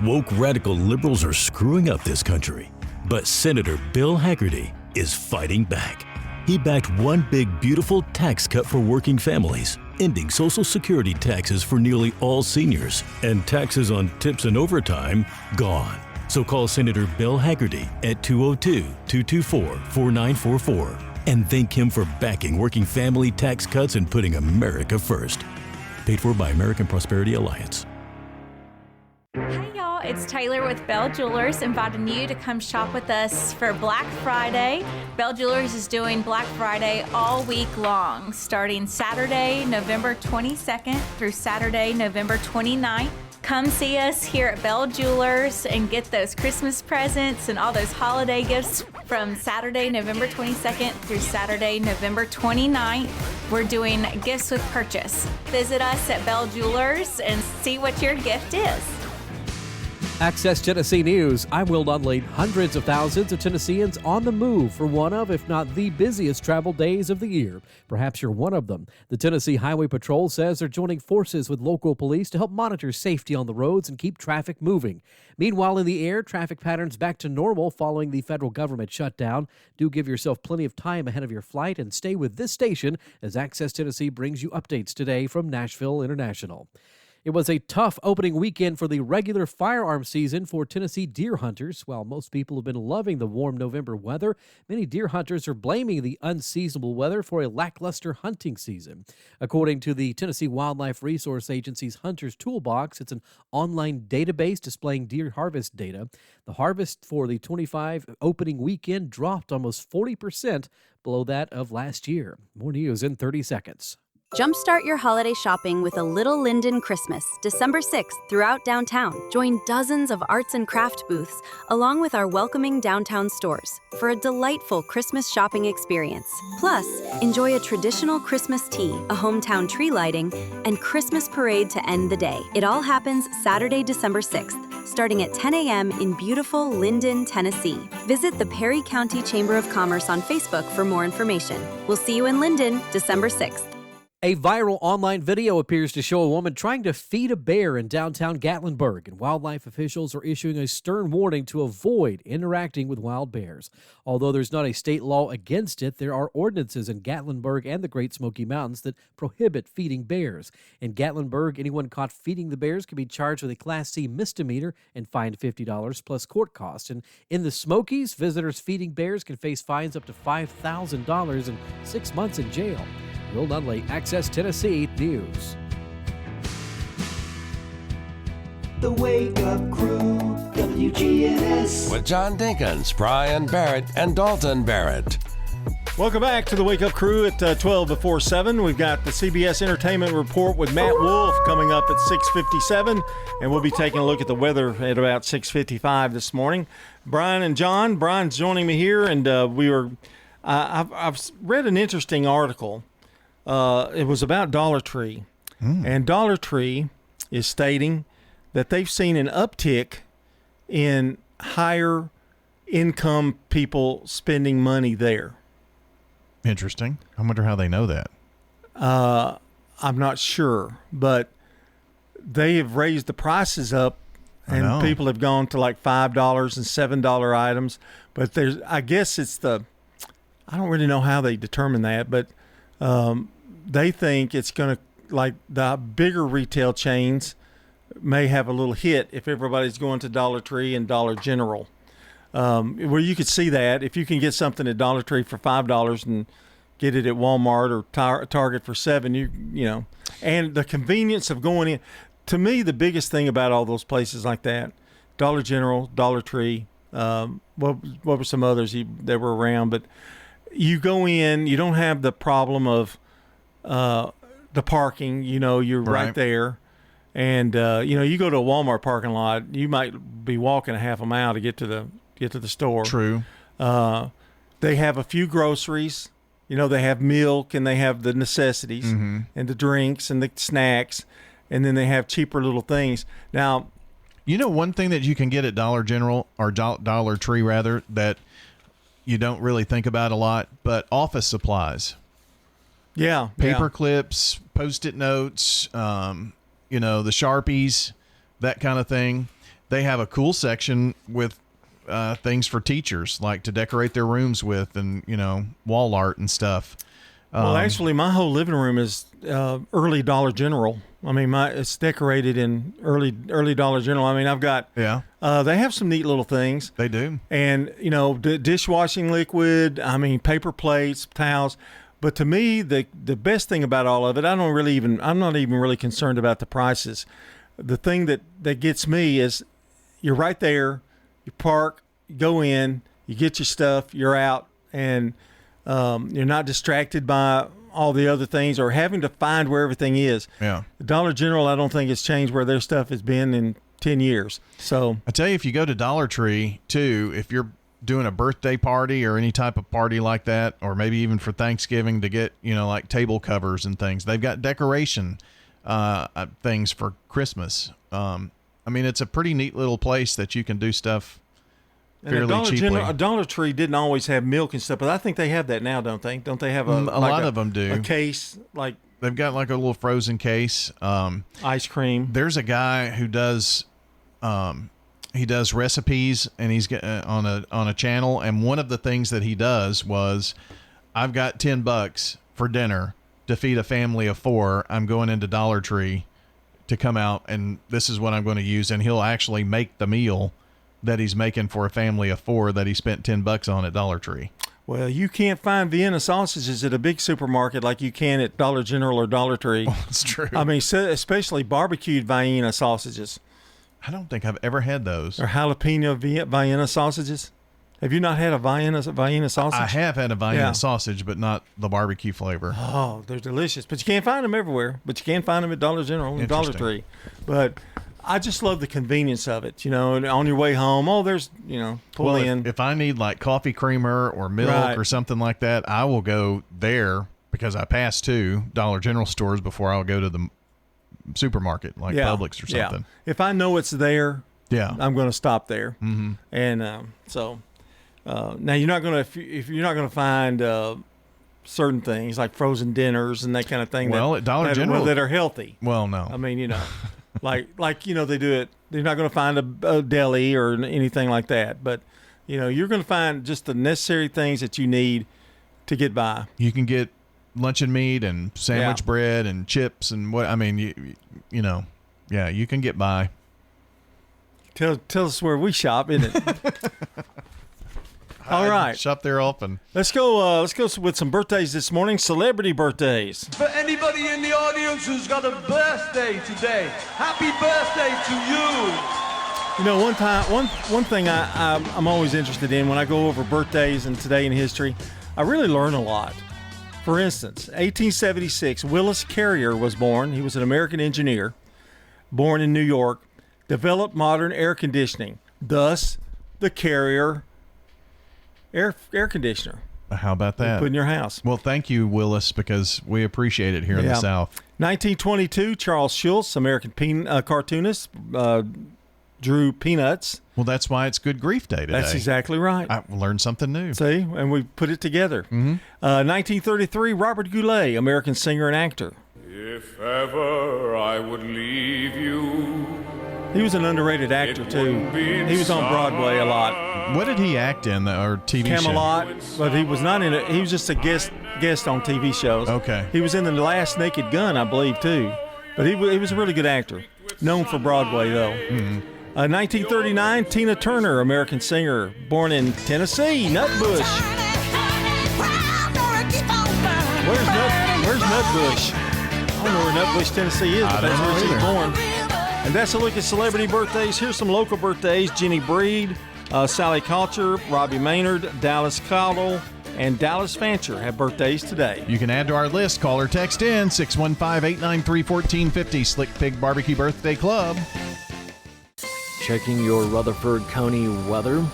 Woke radical liberals are screwing up this country, but Senator Bill Hagerty is fighting back. He backed one big, beautiful tax cut for working families, ending Social Security taxes for nearly all seniors, and taxes on tips and overtime gone. So call Senator Bill Hagerty at 202-224-4944 and thank him for backing working family tax cuts and putting America first. Paid for by American Prosperity Alliance. Hey y'all, it's Taylor with Bell Jewelers inviting you to come shop with us for Black Friday. Bell Jewelers is doing Black Friday all week long, starting Saturday, November 22nd through Saturday, November 29th. Come see us here at Bell Jewelers and get those Christmas presents and all those holiday gifts from Saturday, November 22nd through Saturday, November 29th. We're doing gifts with purchase. Visit us at Bell Jewelers and see what your gift is. Access Tennessee News. I'm Will Dudley. Hundreds of thousands of Tennesseans on the move for one of, if not the busiest travel days of the year. Perhaps you're one of them. The Tennessee Highway Patrol says they're joining forces with local police to help monitor safety on the roads and keep traffic moving. Meanwhile, in the air, traffic patterns back to normal following the federal government shutdown. Do give yourself plenty of time ahead of your flight and stay with this station as Access Tennessee brings you updates today from Nashville International. It was a tough opening weekend for the regular firearm season for Tennessee deer hunters. While most people have been loving the warm November weather, many deer hunters are blaming the unseasonable weather for a lackluster hunting season. According to the Tennessee Wildlife Resource Agency's Hunter's Toolbox, it's an online database displaying deer harvest data. The harvest for the 25 opening weekend dropped almost 40% below that of last year. More news in 30 seconds. Jumpstart your holiday shopping with a Little Linden Christmas, December 6th throughout downtown. Join dozens of arts and craft booths, along with our welcoming downtown stores, for a delightful Christmas shopping experience. Plus, enjoy a traditional Christmas tea, a hometown tree lighting, and Christmas parade to end the day. It all happens Saturday, December 6th, starting at 10 a.m. in beautiful Linden, Tennessee. Visit the Perry County Chamber of Commerce on Facebook for more information. We'll see you in Linden, December 6th. A viral online video appears to show a woman trying to feed a bear in downtown Gatlinburg, and wildlife officials are issuing a stern warning to avoid interacting with wild bears. Although there's not a state law against it, there are ordinances in Gatlinburg and the Great Smoky Mountains that prohibit feeding bears. In Gatlinburg, anyone caught feeding the bears can be charged with a Class C misdemeanor and fined $50 plus court costs. And in the Smokies, visitors feeding bears can face fines up to $5,000 and 6 months in jail. Will Dudley, Access Tennessee News. The Wake Up Crew, WGNS. With John Dinkins, Brian Barrett, and Dalton Barrett. Welcome back to the Wake Up Crew at 12 before 7. We've got the CBS Entertainment Report with Matt Wolf coming up at 6:57, and we'll be taking a look at the weather at about 6:55 this morning. Brian and John, Brian's joining me here, and I've read an interesting article. It was about Dollar Tree, and Dollar Tree is stating that they've seen an uptick in higher income people spending money there. Interesting. I wonder how they know that. I'm not sure, but they have raised the prices up, and people have gone to like $5 and $7 items. But I guess I don't really know how they determine that, but they think it's going to, like the bigger retail chains may have a little hit if everybody's going to Dollar Tree and Dollar General, where you could see that if you can get something at Dollar Tree for $5 and get it at Walmart or Target for $7, you know, and the convenience of going in. To me, the biggest thing about all those places like that, Dollar General, Dollar Tree, what were some others that were around, but you go in, you don't have the problem of the parking, you know, you're right there. And, you know, you go to a Walmart parking lot, you might be walking a half a mile to get to the store. True. They have a few groceries, you know, they have milk and they have the necessities and the drinks and the snacks. And then they have cheaper little things. Now, you know, one thing that you can get at Dollar General or Dollar Tree rather, that you don't really think about a lot, but office supplies. Yeah. Paper clips, Post-it notes, you know, the Sharpies, that kind of thing. They have a cool section with things for teachers, like to decorate their rooms with, and, you know, wall art and stuff. Well, actually, my whole living room is early Dollar General. I mean, it's decorated in early Dollar General. I mean, I've got they have some neat little things. They do, and you know, dishwashing liquid. I mean, paper plates, towels. But to me, the best thing about all of it, I'm not even really concerned about the prices. The thing that gets me is, you're right there. You park, you go in, you get your stuff, you're out, and you're not distracted by all the other things or having to find where everything is. Yeah. The Dollar General, I don't think it's changed where their stuff has been in 10 years. So I tell you, if you go to Dollar Tree too, if you're doing a birthday party or any type of party like that, or maybe even for Thanksgiving to get, like table covers and things, they've got decoration things for Christmas. It's a pretty neat little place that you can do stuff fairly cheaply. A Dollar Tree didn't always have milk and stuff, but I think they have that now, don't they? Don't they have a lot of them do. A case, like they've got like a little frozen case. Ice cream. There's a guy who does he does recipes, and he's on a channel, and one of the things that he does was, I've got $10 for dinner to feed a family of 4. I'm going into Dollar Tree to come out, and this is what I'm going to use. And he'll actually make the meal that he's making for a family of 4 that he spent $10 on at Dollar Tree. Well, you can't find Vienna sausages at a big supermarket like you can at Dollar General or Dollar Tree. Oh, that's true. Especially barbecued Vienna sausages. I don't think I've ever had those. Or jalapeno Vienna sausages. Have you not had a Vienna sausage? I have had a Vienna sausage, but not the barbecue flavor. Oh, they're delicious. But you can't find them everywhere. But you can find them at Dollar General and Dollar Tree. But I just love the convenience of it. On your way home, there's, pull in. If I need like coffee creamer or milk or something like that, I will go there because I pass 2 Dollar General stores before I'll go to the supermarket like Publix or something. Yeah. If I know it's there, I'm going to stop there. Mm-hmm. And now you're not going to if you're not going to find certain things like frozen dinners and that kind of thing. Well, at Dollar General that are healthy. Well, no. I mean, like they do it. They're not going to find a deli or anything like that. But you're going to find just the necessary things that you need to get by. You can get luncheon meat and sandwich bread and chips and what. I mean, you can get by. Tell us where we shop, isn't it? All right, shop there often. Let's go with some birthdays this morning. Celebrity birthdays. For anybody in the audience who's got a birthday today, happy birthday to you. One thing I'm always interested in when I go over birthdays and today in history, I really learn a lot. For instance, 1876, Willis Carrier was born. He was an American engineer, born in New York, developed modern air conditioning, thus the Carrier air conditioner. How about that? Put in your house. Well, thank you, Willis, because we appreciate it here in the South. 1922, Charles Schulz, American cartoonist, drew Peanuts. Well, that's why it's Good Grief Day today. That's exactly right. I learned something new. See, and we put it together. Mm-hmm. 1933, Robert Goulet, American singer and actor. If ever I would leave you. He was an underrated actor, too. He was on Broadway a lot. What did he act in, or TV show? Camelot, but he was not in it. He was just a guest on TV shows. Okay. He was in The Last Naked Gun, I believe, too. But he was a really good actor. Known for Broadway, though. Mm-hmm. 1939, Tina Turner, American singer, born in Tennessee, Nutbush. Where's Nutbush? I don't know where Nutbush, Tennessee is, but that's where she's born. And that's a look at celebrity birthdays. Here's some local birthdays. Jenny Breed, Sally Culture, Robbie Maynard, Dallas Cowell, and Dallas Fancher have birthdays today. You can add to our list. Call or text in 615-893-1450. Slick Pig Barbecue Birthday Club. Checking your Rutherford County weather.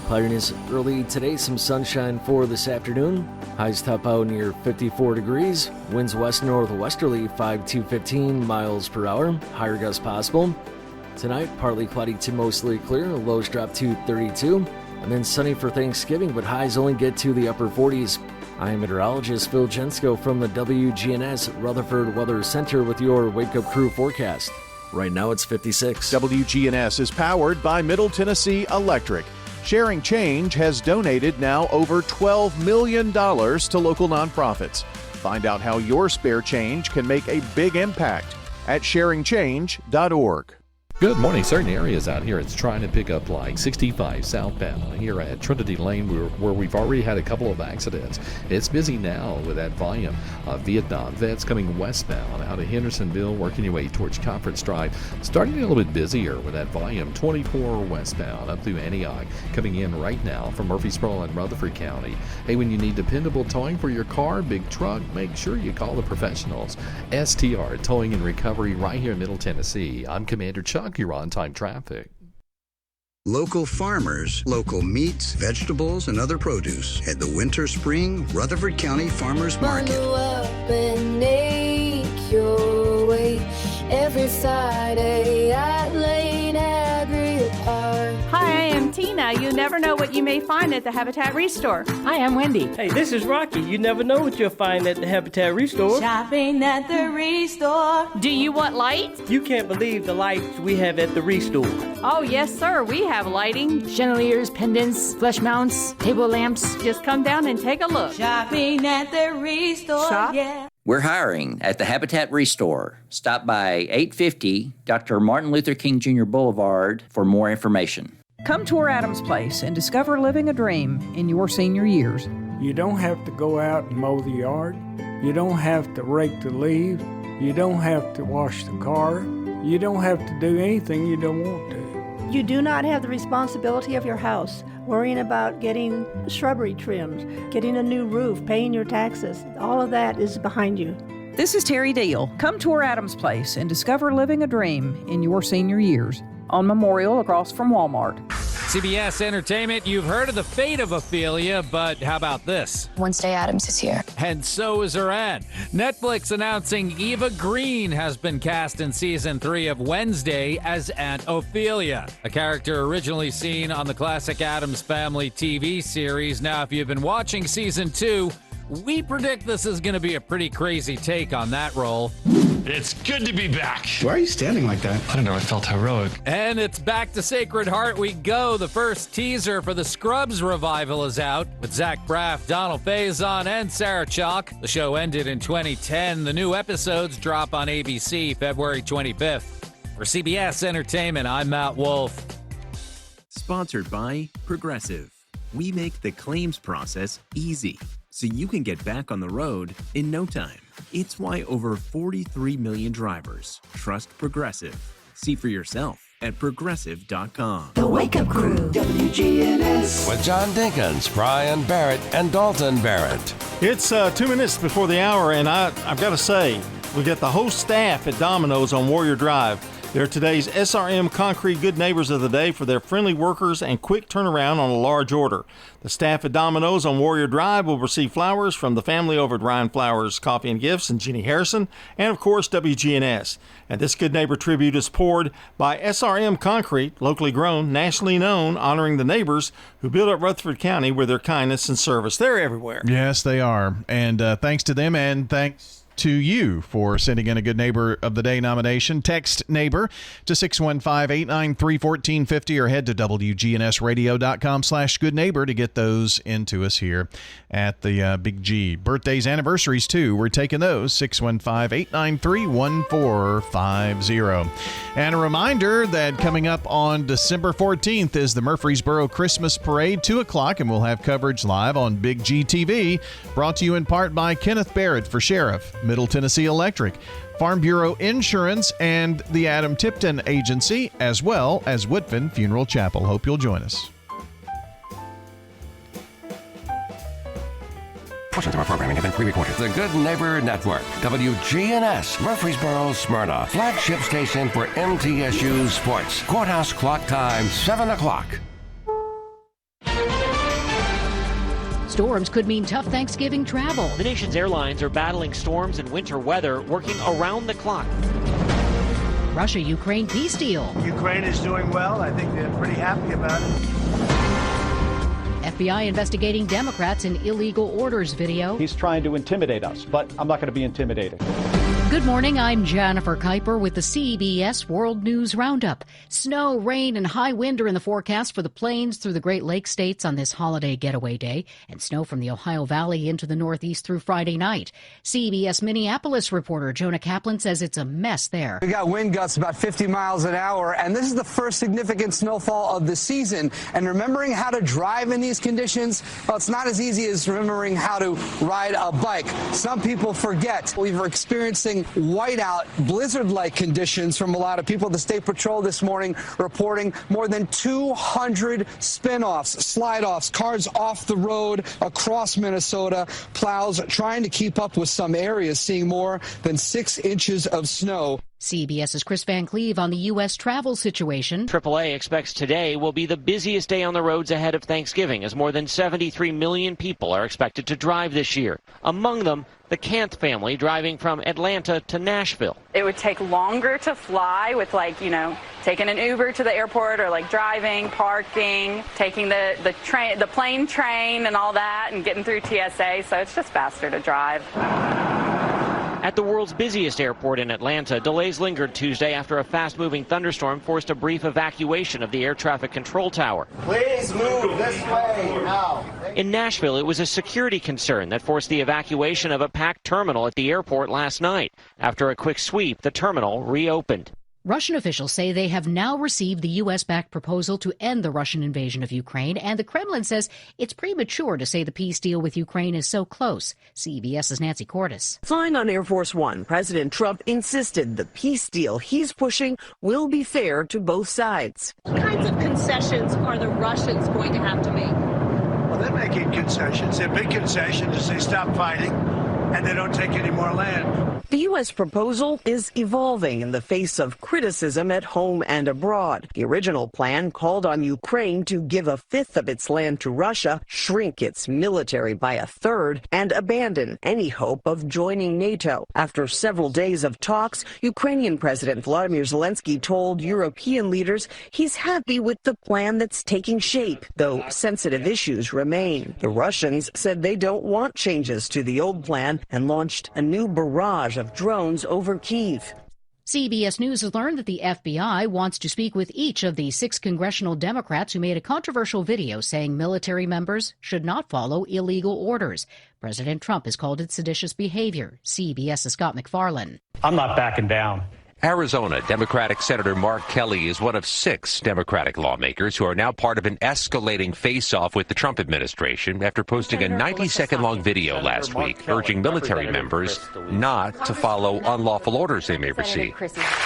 Cloudiness early today, some sunshine for this afternoon. Highs top out near 54 degrees. Winds west-northwesterly 5 to 15 miles per hour. Higher gusts possible. Tonight, partly cloudy to mostly clear. Lows drop to 32. And then sunny for Thanksgiving, but highs only get to the upper 40s. I am meteorologist Phil Jensko from the WGNS Rutherford Weather Center with your Wake Up Crew forecast. Right now it's 56. WGNS is powered by Middle Tennessee Electric. Sharing Change has donated now over $12 million to local nonprofits. Find out how your spare change can make a big impact at sharingchange.org. Good morning. Certain areas out here, it's trying to pick up like 65 southbound here at Trinity Lane, where we've already had a couple of accidents. It's busy now with that volume of Vietnam vets coming westbound out of Hendersonville, working your way towards Conference Drive. Starting a little bit busier with that volume 24 westbound up through Antioch, coming in right now from Murfreesboro and Rutherford County. Hey, when you need dependable towing for your car, big truck, make sure you call the professionals. STR Towing and Recovery right here in Middle Tennessee. I'm Commander Chuck. You're on time traffic. Local farmers, local meats, vegetables, and other produce at the Winter Spring Rutherford County Farmers Market. Bundle up and make your way every Friday at Lane Agri Park. Hi, I am Tina. You never know what you may find at the Habitat Restore. Hi, I'm Wendy. Hey, this is Rocky. You never know what you'll find at the Habitat Restore. Shopping at the Restore. Do you want lights? You can't believe the lights we have at the Restore. Oh, yes, sir. We have lighting. Chandeliers, pendants, flush mounts, table lamps. Just come down and take a look. Shopping at the Restore. Shop? Yeah. We're hiring at the Habitat Restore. Stop by 850 Dr. Martin Luther King Jr. Boulevard for more information. Come tour Adams Place and discover living a dream in your senior years. You don't have to go out and mow the yard. You don't have to rake the leaves. You don't have to wash the car. You don't have to do anything you don't want to. You do not have the responsibility of your house, worrying about getting shrubbery trimmed, getting a new roof, paying your taxes. All of that is behind you. This is Terry Deal. Come tour Adams Place and discover living a dream in your senior years. On Memorial across from Walmart. CBS Entertainment, you've heard of the fate of Ophelia, but how about this? Wednesday Addams is here. And so is her aunt. Netflix announcing Eva Green has been cast in season 3 of Wednesday as Aunt Ophelia, a character originally seen on the classic Addams Family TV series. Now, if you've been watching season 2, we predict this is going to be a pretty crazy take on that role. It's good to be back. Why are you standing like that? I don't know. I felt heroic. And it's back to Sacred Heart we go. The first teaser for the Scrubs revival is out with Zach Braff, Donald Faison, and Sarah Chalk. The show ended in 2010. The new episodes drop on ABC February 25th. For CBS Entertainment, I'm Matt Wolf. Sponsored by Progressive. We make the claims process easy, so you can get back on the road in no time. It's why over 43 million drivers trust Progressive. See for yourself at Progressive.com. The Wake Up Crew, WGNS. With John Dinkins, Brian Barrett, and Dalton Barrett. It's 2 minutes before the hour, and I've got to say, we got the whole staff at Domino's on Warrior Drive. They're today's SRM Concrete Good Neighbors of the Day for their friendly workers and quick turnaround on a large order. The staff at Domino's on Warrior Drive will receive flowers from the family over at Ryan Flowers Coffee and Gifts and Jenny Harrison, and of course WGNS. And this Good Neighbor tribute is poured by SRM Concrete, locally grown, nationally known, honoring the neighbors who built up Rutherford County with their kindness and service. They're everywhere. Yes, they are. And thanks to them, and thanks to you for sending in a Good Neighbor of the Day nomination. Text NEIGHBOR to 615-893-1450 or head to WGNSradio.com/goodneighbor to get those into us here at the Big G. Birthdays, anniversaries, too. We're taking those. 615-893-1450. And a reminder that coming up on December 14th is the Murfreesboro Christmas Parade, 2 o'clock, and we'll have coverage live on Big G TV, brought to you in part by Kenneth Barrett for Sheriff, Middle Tennessee Electric, Farm Bureau Insurance, and the Adam Tipton Agency, as well as Woodfin Funeral Chapel. Hope you'll join us. Portions of our programming have been pre-recorded. The Good Neighbor Network, WGNS, Murfreesboro, Smyrna, flagship station for MTSU Sports. Courthouse clock time, 7 o'clock. Storms could mean tough Thanksgiving travel. The nation's airlines are battling storms and winter weather, working around the clock. Russia-Ukraine peace deal. Ukraine is doing well. I think they're pretty happy about it. FBI investigating Democrats in illegal orders video. He's trying to intimidate us, but I'm not going to be intimidated. Good morning, I'm Jennifer Kuiper with the CBS World News Roundup. Snow, rain, and high wind are in the forecast for the plains through the Great Lakes states on this holiday getaway day, and snow from the Ohio Valley into the Northeast through Friday night. CBS Minneapolis reporter Jonah Kaplan says it's a mess there. We got wind gusts about 50 miles an hour, and this is the first significant snowfall of the season. And remembering how to drive in these conditions, well, it's not as easy as remembering how to ride a bike. Some people forget. We're experiencing whiteout, blizzard-like conditions from a lot of people. The State Patrol this morning reporting more than 200 spin-offs, slide-offs, cars off the road across Minnesota. Plows trying to keep up with some areas, seeing more than 6 inches of snow. CBS's Chris Van Cleve on the U.S. travel situation. AAA expects today will be the busiest day on the roads ahead of Thanksgiving, as more than 73 million people are expected to drive this year. Among them, the Kant family driving from Atlanta to Nashville. It would take longer to fly with, taking an Uber to the airport or driving, parking, taking the plane train and all that and getting through TSA. So it's just faster to drive. At the world's busiest airport in Atlanta, delays lingered Tuesday after a fast-moving thunderstorm forced a brief evacuation of the air traffic control tower. Please move this way now. In Nashville, it was a security concern that forced the evacuation of a packed terminal at the airport last night. After a quick sweep, the terminal reopened. Russian officials say they have now received the U.S.-backed proposal to end the Russian invasion of Ukraine, and the Kremlin says it's premature to say the peace deal with Ukraine is so close. CBS's Nancy Cordes. Flying on Air Force One, President Trump insisted the peace deal he's pushing will be fair to both sides. What kinds of concessions are the Russians going to have to make? Well, they're making concessions. Their big concession is they stop fighting and they don't take any more land. The U.S. proposal is evolving in the face of criticism at home and abroad. The original plan called on Ukraine to give a fifth of its land to Russia, shrink its military by a third, and abandon any hope of joining NATO. After several days of talks, Ukrainian President Volodymyr Zelensky told European leaders he's happy with the plan that's taking shape, though sensitive issues remain. The Russians said they don't want changes to the old plan and launched a new barrage of drones over Kyiv. CBS News has learned that the FBI wants to speak with each of the 6 congressional Democrats who made a controversial video saying military members should not follow illegal orders. President Trump has called it seditious behavior. CBS's Scott McFarlane. I'm not backing down. Arizona Democratic Senator Mark Kelly is one of 6 Democratic lawmakers who are now part of an escalating face-off with the Trump administration after posting a 90-second-long video last week urging military members not to follow unlawful orders they may receive.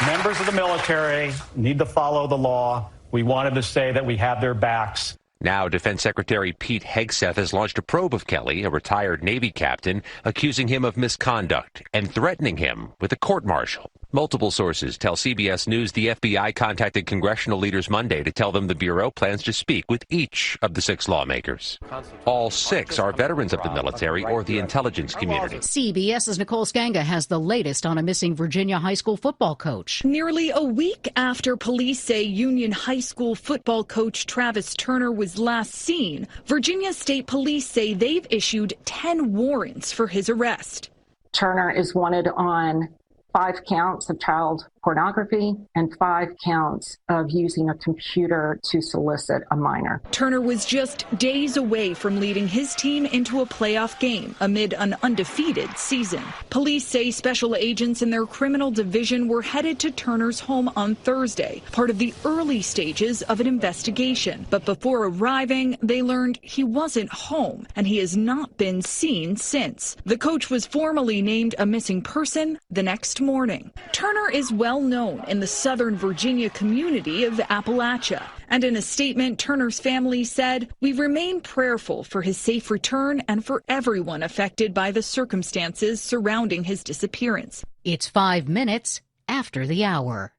Members of the military need to follow the law. We wanted to say that we have their backs. Now, Defense Secretary Pete Hegseth has launched a probe of Kelly, a retired Navy captain, accusing him of misconduct and threatening him with a court-martial. Multiple sources tell CBS News the FBI contacted congressional leaders Monday to tell them the Bureau plans to speak with each of the 6 lawmakers. All 6 are veterans of the military or the intelligence community. CBS's Nicole Skanga has the latest on a missing Virginia high school football coach. Nearly a week after police say Union High School football coach Travis Turner was last seen, Virginia State Police say they've issued 10 warrants for his arrest. Turner is wanted on 5 counts of child pornography and 5 counts of using a computer to solicit a minor. Turner was just days away from leading his team into a playoff game amid an undefeated season. Police say special agents in their criminal division were headed to Turner's home on Thursday, part of the early stages of an investigation. But before arriving, they learned he wasn't home, and he has not been seen since. The coach was formally named a missing person the next morning. Turner is well known in the Southern Virginia community of Appalachia. And in a statement, Turner's family said, "We remain prayerful for his safe return and for everyone affected by the circumstances surrounding his disappearance." It's 5 minutes after the hour.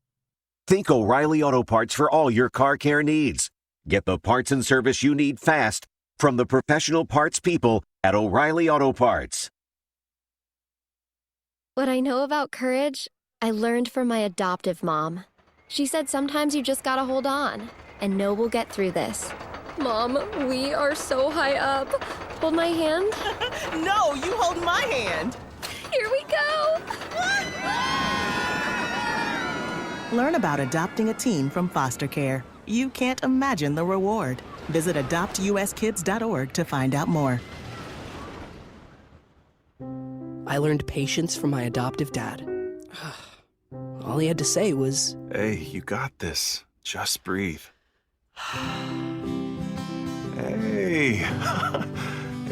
Think O'Reilly Auto Parts for all your car care needs. Get the parts and service you need fast from the professional parts people at O'Reilly Auto Parts. What I know about courage, I learned from my adoptive mom. She said sometimes you just gotta hold on and know we'll get through this. Mom, we are so high up. Hold my hand. No, you hold my hand. Here we go. Learn about adopting a teen from foster care. You can't imagine the reward. Visit adoptuskids.org to find out more. I learned patience from my adoptive dad. All he had to say was, "Hey, you got this. Just breathe." Hey,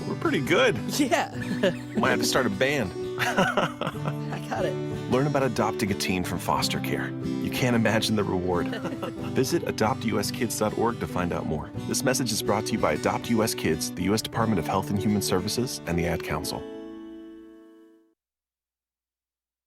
we're pretty good. Yeah. Might have to start a band. I got it. Learn about adopting a teen from foster care. You can't imagine the reward. Visit adoptuskids.org to find out more. This message is brought to you by Adopt US Kids, the U.S. Department of Health and Human Services, and the Ad Council.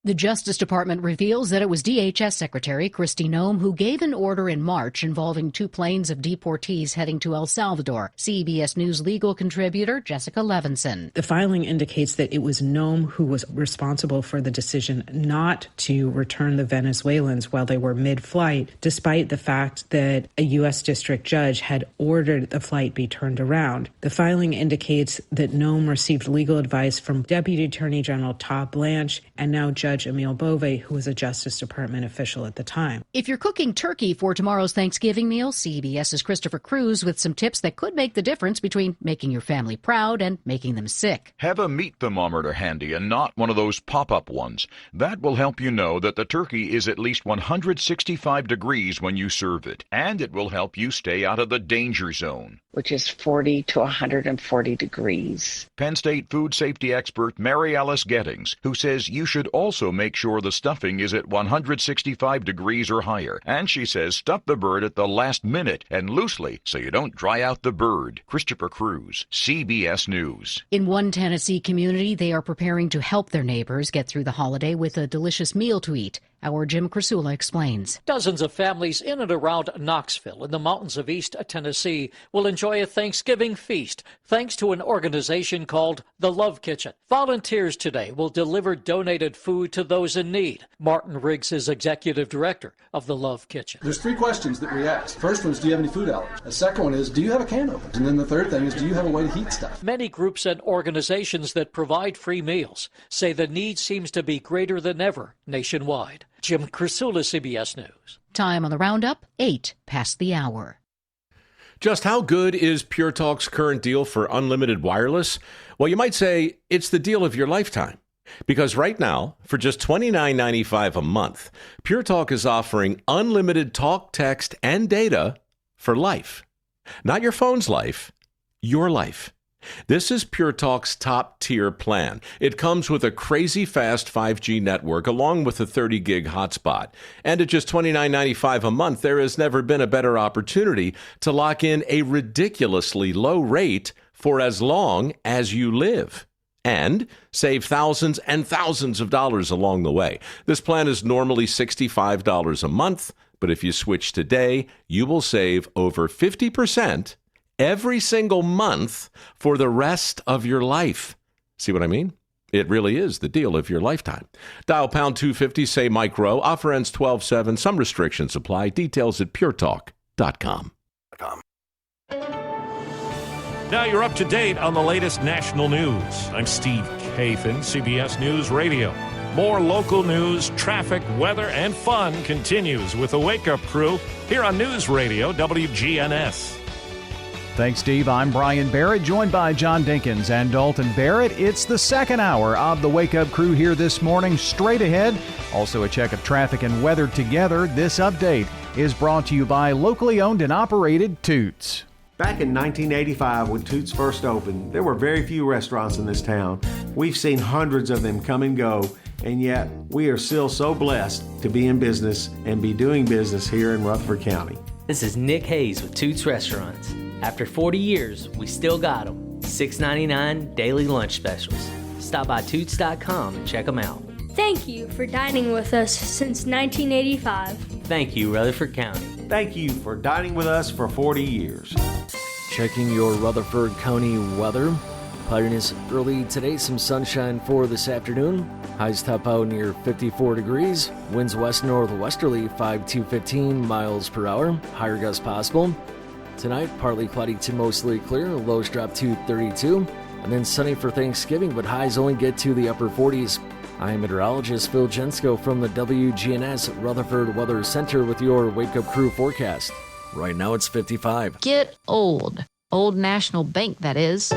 The Justice Department reveals that it was DHS Secretary Kristi Noem who gave an order in March involving 2 planes of deportees heading to El Salvador. CBS News legal contributor Jessica Levinson. The filing indicates that it was Noem who was responsible for the decision not to return the Venezuelans while they were mid-flight, despite the fact that a U.S. district judge had ordered the flight be turned around. The filing indicates that Noem received legal advice from Deputy Attorney General Todd Blanche and now Judge Emile Bove, who was a Justice Department official at the time. If you're cooking turkey for tomorrow's Thanksgiving meal, CBS's Christopher Cruz with some tips that could make the difference between making your family proud and making them sick. Have a meat thermometer handy and not one of those pop-up ones. That will help you know that the turkey is at least 165 degrees when you serve it, and it will help you stay out of the danger zone, which is 40 to 140 degrees. Penn State food safety expert Mary Alice Gettings, who says you should also make sure the stuffing is at 165 degrees or higher. And she says stuff the bird at the last minute and loosely so you don't dry out the bird. Christopher Cruz, CBS News. In one Tennessee community, they are preparing to help their neighbors get through the holiday with a delicious meal to eat. Our Jim Krasula explains. Dozens of families in and around Knoxville in the mountains of East Tennessee will enjoy a Thanksgiving feast thanks to an organization called The Love Kitchen. Volunteers today will deliver donated food to those in need. Martin Riggs is executive director of The Love Kitchen. There's 3 questions that we ask. First one is, do you have any food allergies? The second one is, do you have a can opener? And then the third thing is, do you have a way to heat stuff? Many groups and organizations that provide free meals say the need seems to be greater than ever nationwide. Jim Krasula, CBS News. Time on the roundup, 8 past the hour. Just how good is Pure Talk's current deal for unlimited wireless? Well, you might say it's the deal of your lifetime. Because right now, for just $29.95 a month, Pure Talk is offering unlimited talk, text, and data for life. Not your phone's life, your life. This is Pure Talk's top-tier plan. It comes with a crazy fast 5G network along with a 30-gig hotspot. And at just $29.95 a month, there has never been a better opportunity to lock in a ridiculously low rate for as long as you live. And save thousands and thousands of dollars along the way. This plan is normally $65 a month, but if you switch today, you will save over 50% every single month for the rest of your life. See what I mean? It really is the deal of your lifetime. Dial pound 250, say Mike Rowe. Offer ends 12/7. Some restrictions apply. Details at puretalk.com. Now you're up to date on the latest national news. I'm Steve Kathan, CBS News Radio. More local news, traffic, weather, and fun continues with the Wake Up Crew here on News Radio WGNS. Thanks, Steve. I'm Brian Barrett, joined by John Dinkins and Dalton Barrett. It's the second hour of the Wake Up Crew here this morning. Straight ahead, also a check of traffic and weather together. This update is brought to you by locally owned and operated Toots. Back in 1985, when Toots first opened, there were very few restaurants in this town. We've seen hundreds of them come and go, and yet we are still so blessed to be in business and be doing business here in Rutherford County. This is Nick Hayes with Toots Restaurants. After 40 years, we still got them. $6.99 daily lunch specials. Stop by Toots.com and check them out. Thank you for dining with us since 1985. Thank you, Rutherford County. Thank you for dining with us for 40 years. Checking your Rutherford County weather. Cloudiness early today, some sunshine for this afternoon. Highs top out near 54 degrees. Winds west northwesterly 5 to 15 miles per hour. Higher gusts possible. Tonight, partly cloudy to mostly clear. Lows drop to 32. And then sunny for Thanksgiving, but highs only get to the upper 40s. I'm meteorologist Phil Jensko from the WGNS Rutherford Weather Center with your Wake Up Crew forecast. Right now it's 55. Get old. Old National Bank, that is.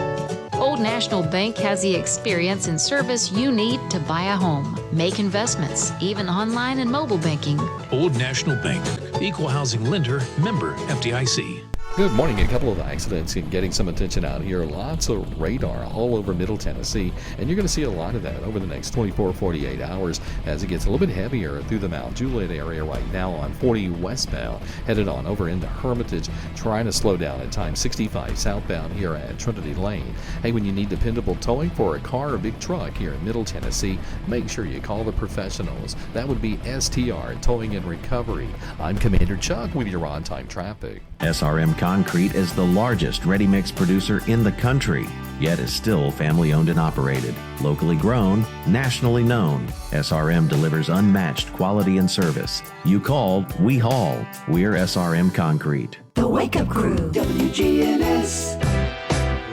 Old National Bank has the experience and service you need to buy a home, make investments, even online and mobile banking. Old National Bank, equal housing lender, member FDIC. Good morning. A couple of accidents in getting some attention out here. Lots of radar all over Middle Tennessee, and you're going to see a lot of that over the next 24, 48 hours as it gets a little bit heavier through the Mount Juliet area right now on 40 westbound, headed on over into Hermitage, trying to slow down at times 65 southbound here at Trinity Lane. Hey, when you need dependable towing for a car or big truck here in Middle Tennessee, make sure you call the professionals. That would be STR Towing and Recovery. I'm Commander Chuck with your on-time traffic. SRM Concrete is the largest ready-mix producer in the country, yet is still family-owned and operated. Locally grown, nationally known, SRM delivers unmatched quality and service. You called, we haul. We're SRM Concrete. The Wake Up Crew, WGNS.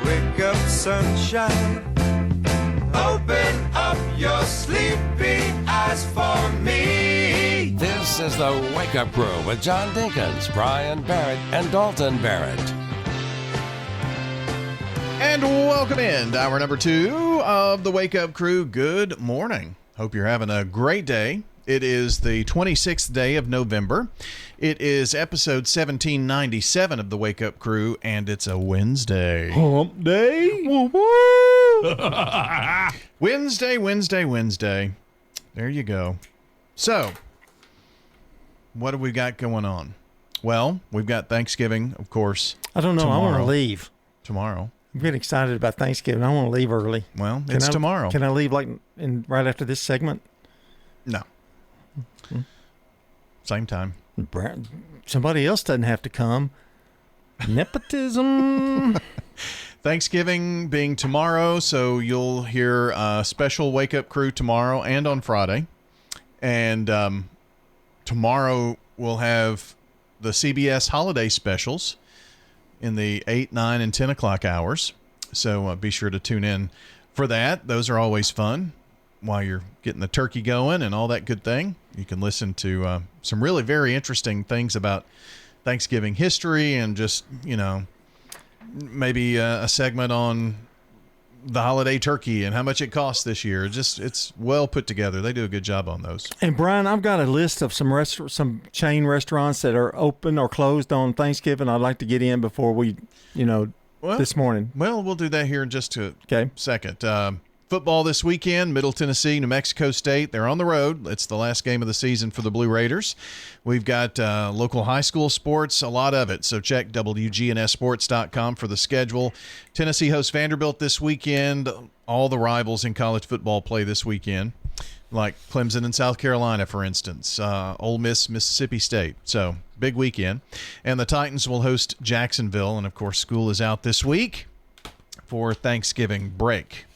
Wake up, sunshine. Open up your sleepy eyes for me. This is the Wake Up Crew with John Dinkins, Brian Barrett, and Dalton Barrett. And welcome in to hour number 2 of the Wake Up Crew. Good morning. Hope you're having a great day. It is the 26th day of November. It is episode 1797 of the Wake Up Crew, and it's a Wednesday. Hump day. Wednesday. There you go. So, what do we got going on? Well, we've got Thanksgiving, of course. I don't know. Tomorrow. I want to leave. Tomorrow. I'm getting excited about Thanksgiving. I want to leave early. Well, it's tomorrow. Can I leave right after this segment? No. Same time. Somebody else doesn't have to come. Nepotism. Thanksgiving being tomorrow, so you'll hear a special Wake Up Crew tomorrow and on Friday. And tomorrow we'll have the CBS holiday specials in the 8, 9, and 10 o'clock hours. So be sure to tune in for that. Those are always fun while you're getting the turkey going and all that good thing. You can listen to some really very interesting things about Thanksgiving history and just, maybe a segment on the holiday turkey and how much it costs this year. It's well put together. They do a good job on those. And Brian, I've got a list of some chain restaurants that are open or closed on Thanksgiving. I'd like to get in before we, this morning. Well, we'll do that here in just a second. Football this weekend, Middle Tennessee, New Mexico State. They're on the road. It's the last game of the season for the Blue Raiders. We've got local high school sports, a lot of it. So check WGNSsports.com for the schedule. Tennessee hosts Vanderbilt this weekend. All the rivals in college football play this weekend, like Clemson and South Carolina, for instance. Ole Miss, Mississippi State. So big weekend. And the Titans will host Jacksonville. And, of course, school is out this week for Thanksgiving break.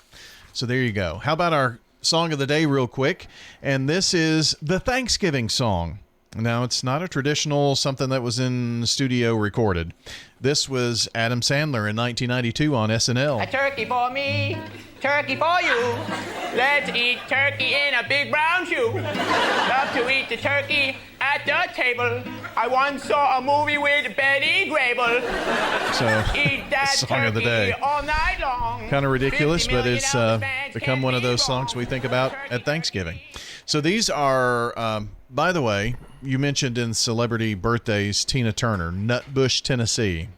So there you go. How about our song of the day real quick? And this is the Thanksgiving song. Now, it's not a traditional something that was in the studio recorded. This was Adam Sandler in 1992 on SNL. A turkey for me, turkey for you. Let's eat turkey in a big brown shoe. Love to eat the turkey at the table. I once saw a movie with Betty Grable. So, eat that song of the day. All night long. Kind of ridiculous, but it's become one of those songs we think about at Thanksgiving. So these are, by the way, you mentioned in Celebrity Birthdays Tina Turner, Nutbush, Tennessee.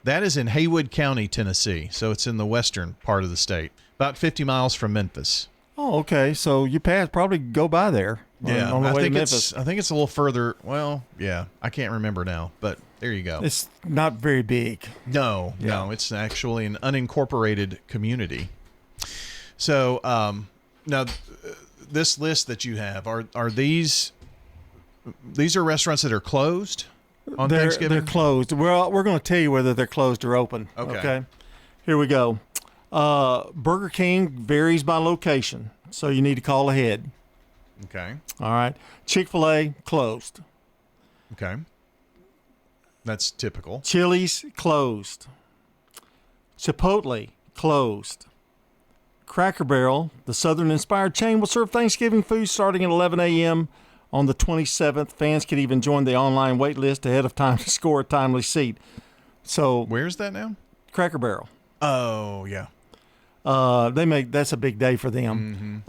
That is in Haywood County, Tennessee. So it's in the western part of the state, about 50 miles from Memphis. Oh, okay. So you probably go by there. Yeah, on the I way think to Memphis. I think it's a little further. Well, yeah, I can't remember now, but there you go. It's not very big. No, it's actually an unincorporated community. So now, this list that you have are these are restaurants that are closed on Thanksgiving? They're closed. We're going to tell you whether they're closed or open. Okay. Here we go. Burger King varies by location, so you need to call ahead. Okay. All right. Chick-fil-A closed. Okay. That's typical. Chili's closed. Chipotle closed. Cracker Barrel, the Southern-inspired chain, will serve Thanksgiving food starting at 11 a.m. on the 27th. Fans can even join the online wait list ahead of time to score a timely seat. So where's that now? Cracker Barrel. Oh, yeah. That's a big day for them.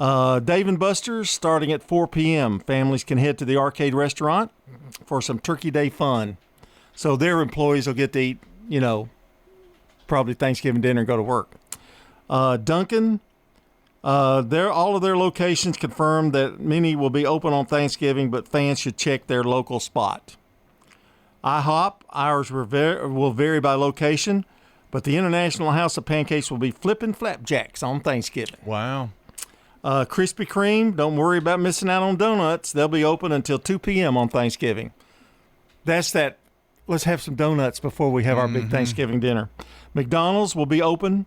Dave & Buster's starting at 4 p.m. Families can head to the arcade restaurant for some Turkey Day fun. So their employees will get to eat, probably Thanksgiving dinner and go to work. Dunkin', all of their locations confirmed that many will be open on Thanksgiving, but fans should check their local spot. IHOP, hours will vary by location, but the International House of Pancakes will be flipping flapjacks on Thanksgiving. Wow. Krispy Kreme, don't worry about missing out on donuts. They'll be open until 2 p.m. on Thanksgiving. That's that. Let's have some donuts before we have our big Thanksgiving dinner. McDonald's will be open,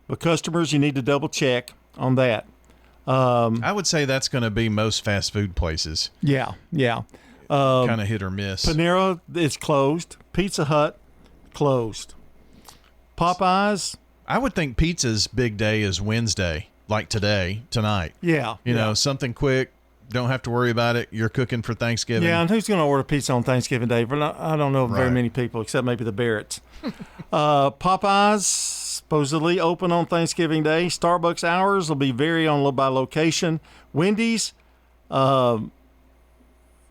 but customers, you need to double check on that. I would say that's going to be most fast food places. Yeah. Kind of hit or miss. Panera is closed. Pizza Hut, closed. Popeyes. I would think pizza's big day is Wednesday, like tonight. Yeah. Something quick. Don't have to worry about it. You're cooking for Thanksgiving. Yeah, and who's going to order pizza on Thanksgiving Day? But I don't know of very many people, except maybe the Barretts. Popeyes, supposedly open on Thanksgiving Day. Starbucks hours will be vary by location. Wendy's, many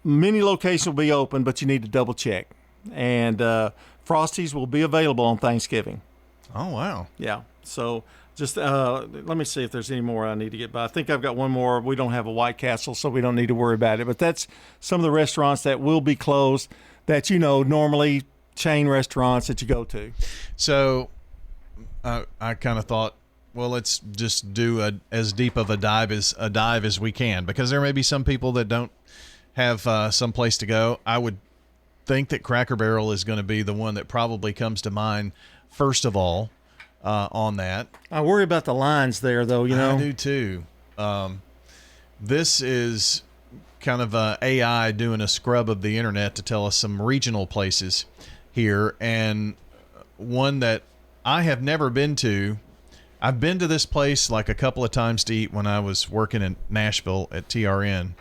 locations will be open, but you need to double check. And Frosties will be available on Thanksgiving. Oh, wow. Yeah. So just let me see if there's any more I need to get by. I think I've got one more. We don't have a White Castle, so we don't need to worry about it. But that's some of the restaurants that will be closed that, normally chain restaurants that you go to. So I kind of thought, well, let's just do as deep of a dive as we can, because there may be some people that don't have some place to go. I would think that Cracker Barrel is going to be the one that probably comes to mind first of all on that. I worry about the lines there, though. I do too. This is kind of AI doing a scrub of the internet to tell us some regional places here, and one that I have never been to. I've been to this place like a couple of times to eat when I was working in Nashville at TRN.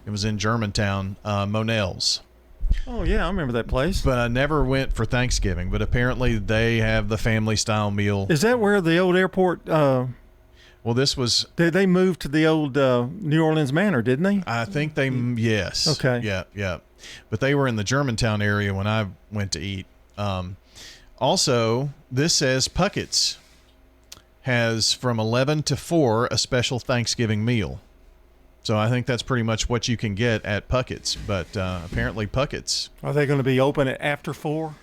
It was in Germantown, Monell's. Oh, yeah, I remember that place. But I never went for Thanksgiving, but apparently they have the family-style meal. Is that where the old airport... well, this was... They moved to the old New Orleans Manor, didn't they? I think they... Yes. Okay. Yeah. But they were in the Germantown area when I went to eat. Also, this says Puckett's has from 11 to 4 a special Thanksgiving meal. So I think that's pretty much what you can get at Puckett's. But apparently Puckett's... Are they going to be open at after 4?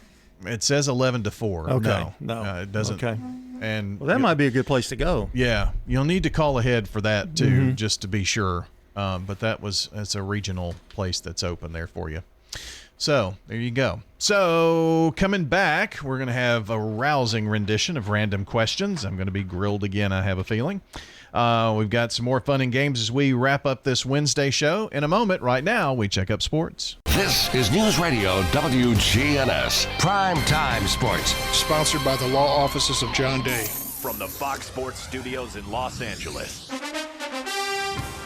It says 11 to 4. Okay. No. It doesn't. Okay. And well, that might be a good place to go. Yeah. You'll need to call ahead for that, too, just to be sure. But that's a regional place that's open there for you. So there you go. So coming back, we're going to have a rousing rendition of random questions. I'm going to be grilled again, I have a feeling. We've got some more fun and games as we wrap up this Wednesday show. In a moment, right now, we check up sports. This is News Radio WGNS Prime Time Sports. Sponsored by the law offices of John Day. From the Fox Sports Studios in Los Angeles,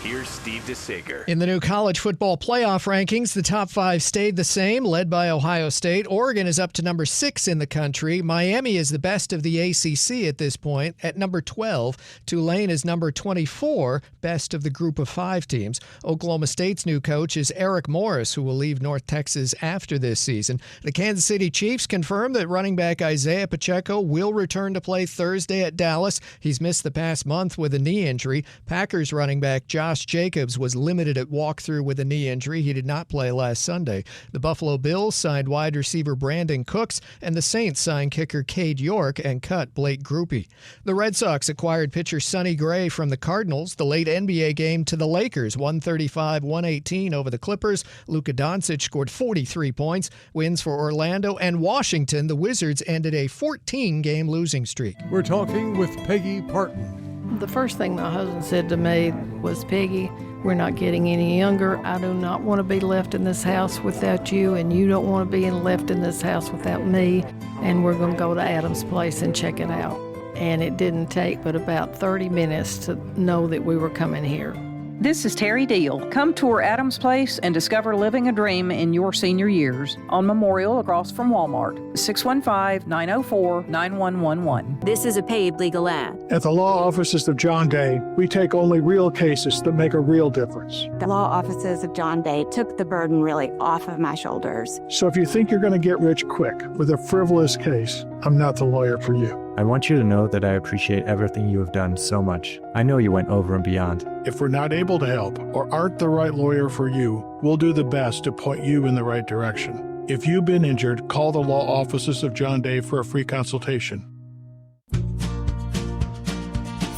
here's Steve DeSager. In the new college football playoff rankings, the top 5 stayed the same, led by Ohio State. Oregon is up to number 6 in the country. Miami is the best of the ACC at this point at number 12. Tulane is number 24, best of the group of 5 teams. Oklahoma State's new coach is Eric Morris, who will leave North Texas after this season. The Kansas City Chiefs confirmed that running back Isaiah Pacheco will return to play Thursday at Dallas. He's missed the past month with a knee injury. Packers running back Josh Jacobs was limited at walkthrough with a knee injury. He did not play last Sunday. The Buffalo Bills signed wide receiver Brandon Cooks, and the Saints signed kicker Cade York and cut Blake Grupe. The Red Sox acquired pitcher Sonny Gray from the Cardinals. The late NBA game to the Lakers, 135-118 over the Clippers. Luka Doncic scored 43 points. Wins for Orlando and Washington. The Wizards ended a 14-game losing streak. We're talking with Peggy Parton. The first thing my husband said to me was, Peggy, we're not getting any younger. I do not want to be left in this house without you, and you don't want to be left in this house without me, and we're going to go to Adam's place and check it out. and it didn't take but about 30 minutes to know that we were coming here. This is Terry Deal. Come tour Adams Place and discover living a dream in your senior years on Memorial across from Walmart. 615-904-9111. This is a paid legal ad. At the law offices of John Day, we take only real cases that make a real difference. The law offices of John Day took the burden really off of my shoulders. So if you think you're going to get rich quick with a frivolous case, I'm not the lawyer for you. I want you to know that I appreciate everything you have done so much. I know you went over and beyond. If we're not able to help or aren't the right lawyer for you, we'll do the best to point you in the right direction. If you've been injured, call the law offices of John Day for a free consultation.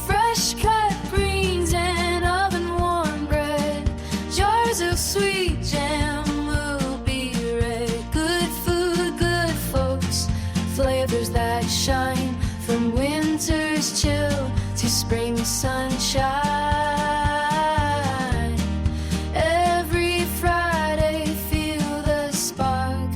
Fresh cut greens and oven warm bread, jars of sweet jam will be red. Good food, good folks, flavors that shine from winter's chill to spring sunshine. Every Friday, feel the spark.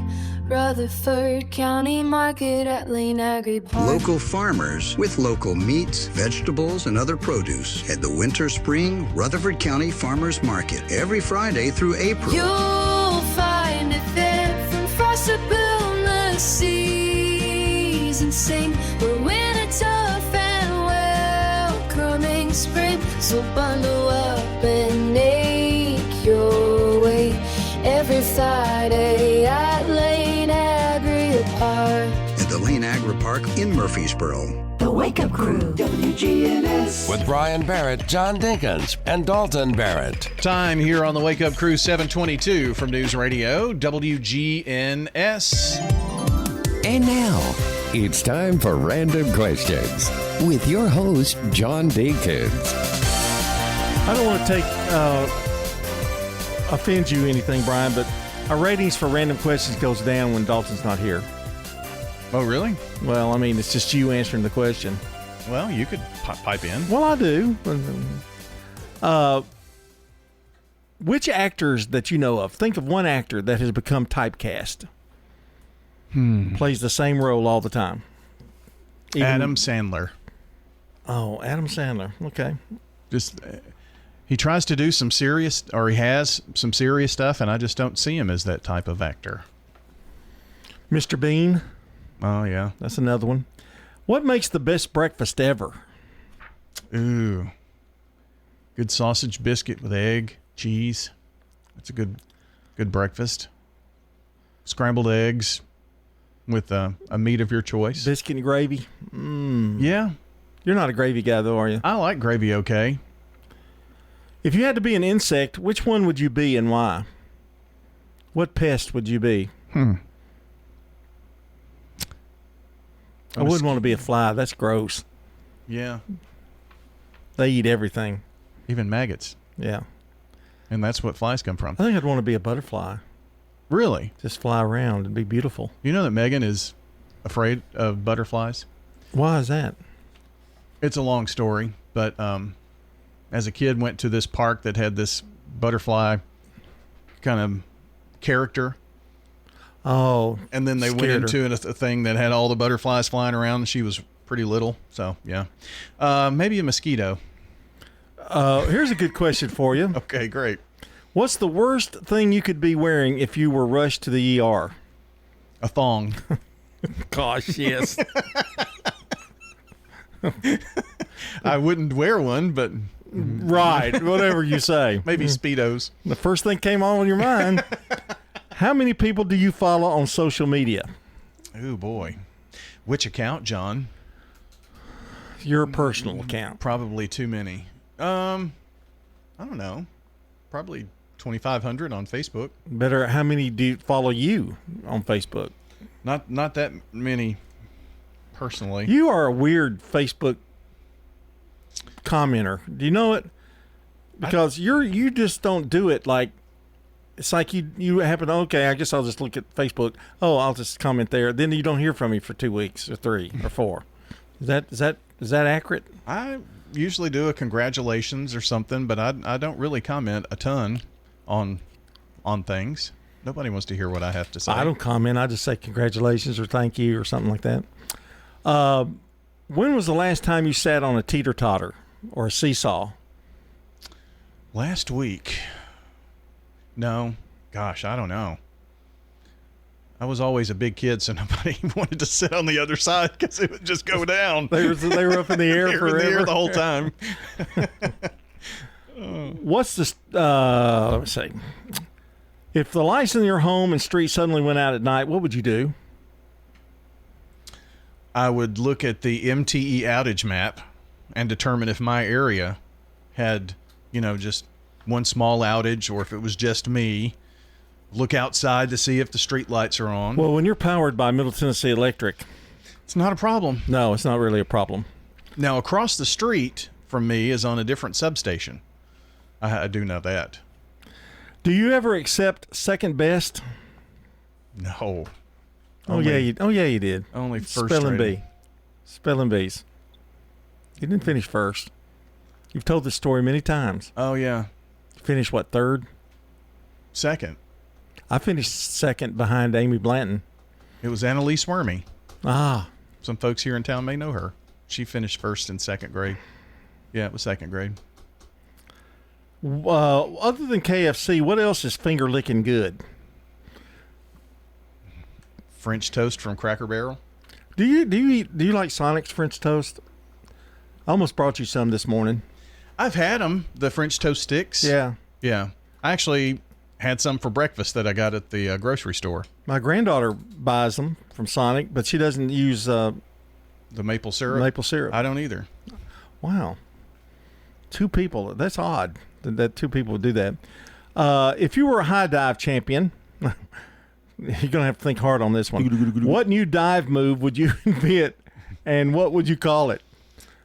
Rutherford County Market at Lane Agri Park. Local farmers with local meats, vegetables, and other produce at the Winter Spring Rutherford County Farmers Market every Friday through April. You'll find it there from frost to boundless seas and sing. We're winter tough and welcoming spring. So bundle up and make your way every Friday at Lane Agri Park. At the Lane Agri Park in Murfreesboro. The Wake Up Crew, WGNS. With Brian Barrett, John Dinkins, and Dalton Barrett. Time here on the Wake Up Crew, 722 from News Radio, WGNS. And now, it's time for Random Questions with your host, John Dinkins. I don't want to offend you anything, Brian, but our ratings for Random Questions goes down when Dalton's not here. Oh, really? Well, I mean, it's just you answering the question. Well, you could pipe in. Well, I do. Which actors that you know of, think of one actor that has become typecast. Plays the same role all the time. Adam Sandler. Oh, Adam Sandler. Okay. Just he tries to do some serious, or he has some serious stuff, and I just don't see him as that type of actor. Mr. Bean. Oh, yeah. That's another one. What makes the best breakfast ever? Ooh. Good sausage biscuit with egg, cheese. That's a good breakfast. Scrambled eggs with a meat of your choice. Biscuit and gravy. Yeah. You're not a gravy guy, though, are you? I like gravy okay. If you had to be an insect, which one would you be and why? What pest would you be? I wouldn't want to be a fly. That's gross. Yeah. They eat everything. Even maggots. Yeah. And that's what flies come from. I think I'd want to be a butterfly. Really? Just fly around and be beautiful. You know that Megan is afraid of butterflies? Why is that? It's a long story, but as a kid went to this park that had this butterfly kind of character. Oh. And then they went into a thing that had all the butterflies flying around, and she was pretty little. So, yeah. Maybe a mosquito. Here's a good question for you. Okay, great. What's the worst thing you could be wearing if you were rushed to the ER? A thong. Gosh, yes. I wouldn't wear one, but... Right, whatever you say. Maybe Speedos. The first thing came on your mind. How many people do you follow on social media? Oh, boy. Which account, John? Your personal account. Probably too many. I don't know. Probably 2,500 on Facebook. Better. How many do follow you on Facebook? Not that many personally. You are a weird Facebook commenter. Do you know it? Because you just don't do it like it's like you happen to, okay, I guess I'll just look at Facebook. Oh, I'll just comment there. Then you don't hear from me for 2 weeks or 3 or 4. Is that accurate? I usually do a congratulations or something, but I don't really comment a ton on things. Nobody wants to hear what I have to say. I don't comment. I just say congratulations or thank you or something like that. When was the last time you sat on a teeter-totter or a seesaw? Last week. No. Gosh, I don't know. I was always a big kid, so nobody wanted to sit on the other side because it would just go down. They were up in the air forever. In the air the whole time. What's the let me see. If the lights in your home and street suddenly went out at night, what would you do? I would look at the MTE outage map and determine if my area had, just one small outage or if it was just me. Look outside to see if the street lights are on. Well, when you're powered by Middle Tennessee Electric, it's not a problem. No, it's not really a problem. Now, across the street from me is on a different substation. I do know that. Do you ever accept second best? No. Yeah, you did. Only first Spelling rating. bee. Spelling bees. You didn't finish first. You've told this story many times. Oh, yeah. You finished, what, third? Second. I finished second behind Amy Blanton. It was Annalise Wormy. Ah. Some folks here in town may know her. She finished first in second grade. Yeah, it was second grade. Other than KFC, what else is finger licking good? French toast from Cracker Barrel. Do you like Sonic's French toast? I almost brought you some this morning. I've had them, the French toast sticks. Yeah. Yeah. I actually had some for breakfast that I got at the grocery store. My granddaughter buys them from Sonic, but she doesn't use the maple syrup. Maple syrup. I don't either. Wow. Two people. That's odd that two people would do that. If you were a high dive champion, you're going to have to think hard on this one. What new dive move would you invent, and what would you call it?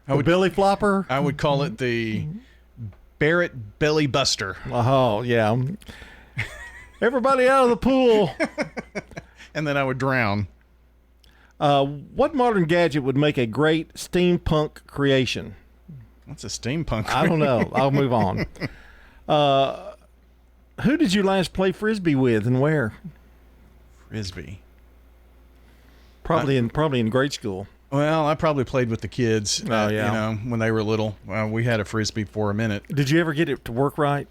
Belly flopper? I would call it the Barrett Belly Buster. Oh, yeah. Everybody out of the pool. And then I would drown. What modern gadget would make a great steampunk creation? What's a steampunk? I don't know. I'll move on. Who did you last play Frisbee with and where? Frisbee. Probably in grade school. Well, I probably played with the kids. Oh, yeah. When they were little. We had a Frisbee for a minute. Did you ever get it to work right?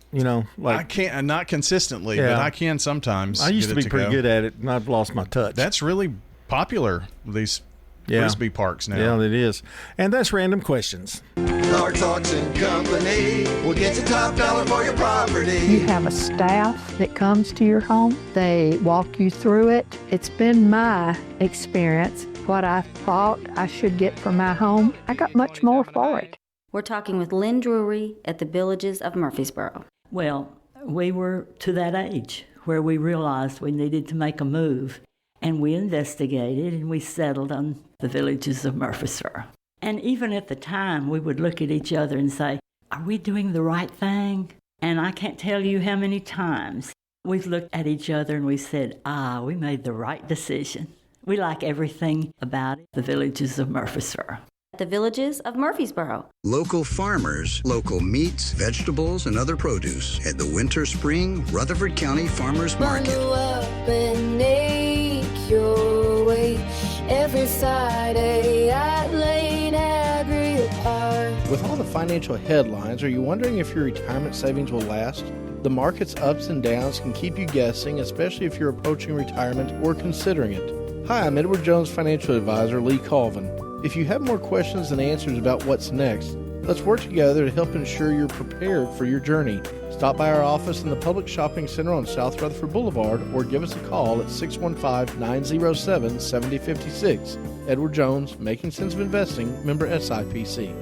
I can't, not consistently, but I can sometimes. I used to be pretty good at it, and I've lost my touch. That's really popular, these Frisbee parks now. Yeah, it is. And that's Random Questions. Our Talks and Company will get you top dollar for your property. You have a staff that comes to your home. They walk you through it. It's been my experience. What I thought I should get for my home, I got much more for it. We're talking with Lynn Drury at the Villages of Murfreesboro. Well, we were to that age where we realized we needed to make a move, and we investigated and we settled on the Villages of Murfreesboro. And even at the time, we would look at each other and say, are we doing the right thing? And I can't tell you how many times we've looked at each other and we said, we made the right decision. We like everything about it, the Villages of Murfreesboro. The Villages of Murfreesboro. Local farmers, local meats, vegetables, and other produce at the Winter Spring Rutherford County Farmers Market. Bundle up and make your way every Friday at Lane Agri Park. With all the financial headlines, are you wondering if your retirement savings will last? The market's ups and downs can keep you guessing, especially if you're approaching retirement or considering it. Hi, I'm Edward Jones Financial Advisor Lee Colvin. If you have more questions than answers about what's next, let's work together to help ensure you're prepared for your journey. Stop by our office in the Public Shopping Center on South Rutherford Boulevard or give us a call at 615-907-7056. Edward Jones, Making Sense of Investing, member SIPC.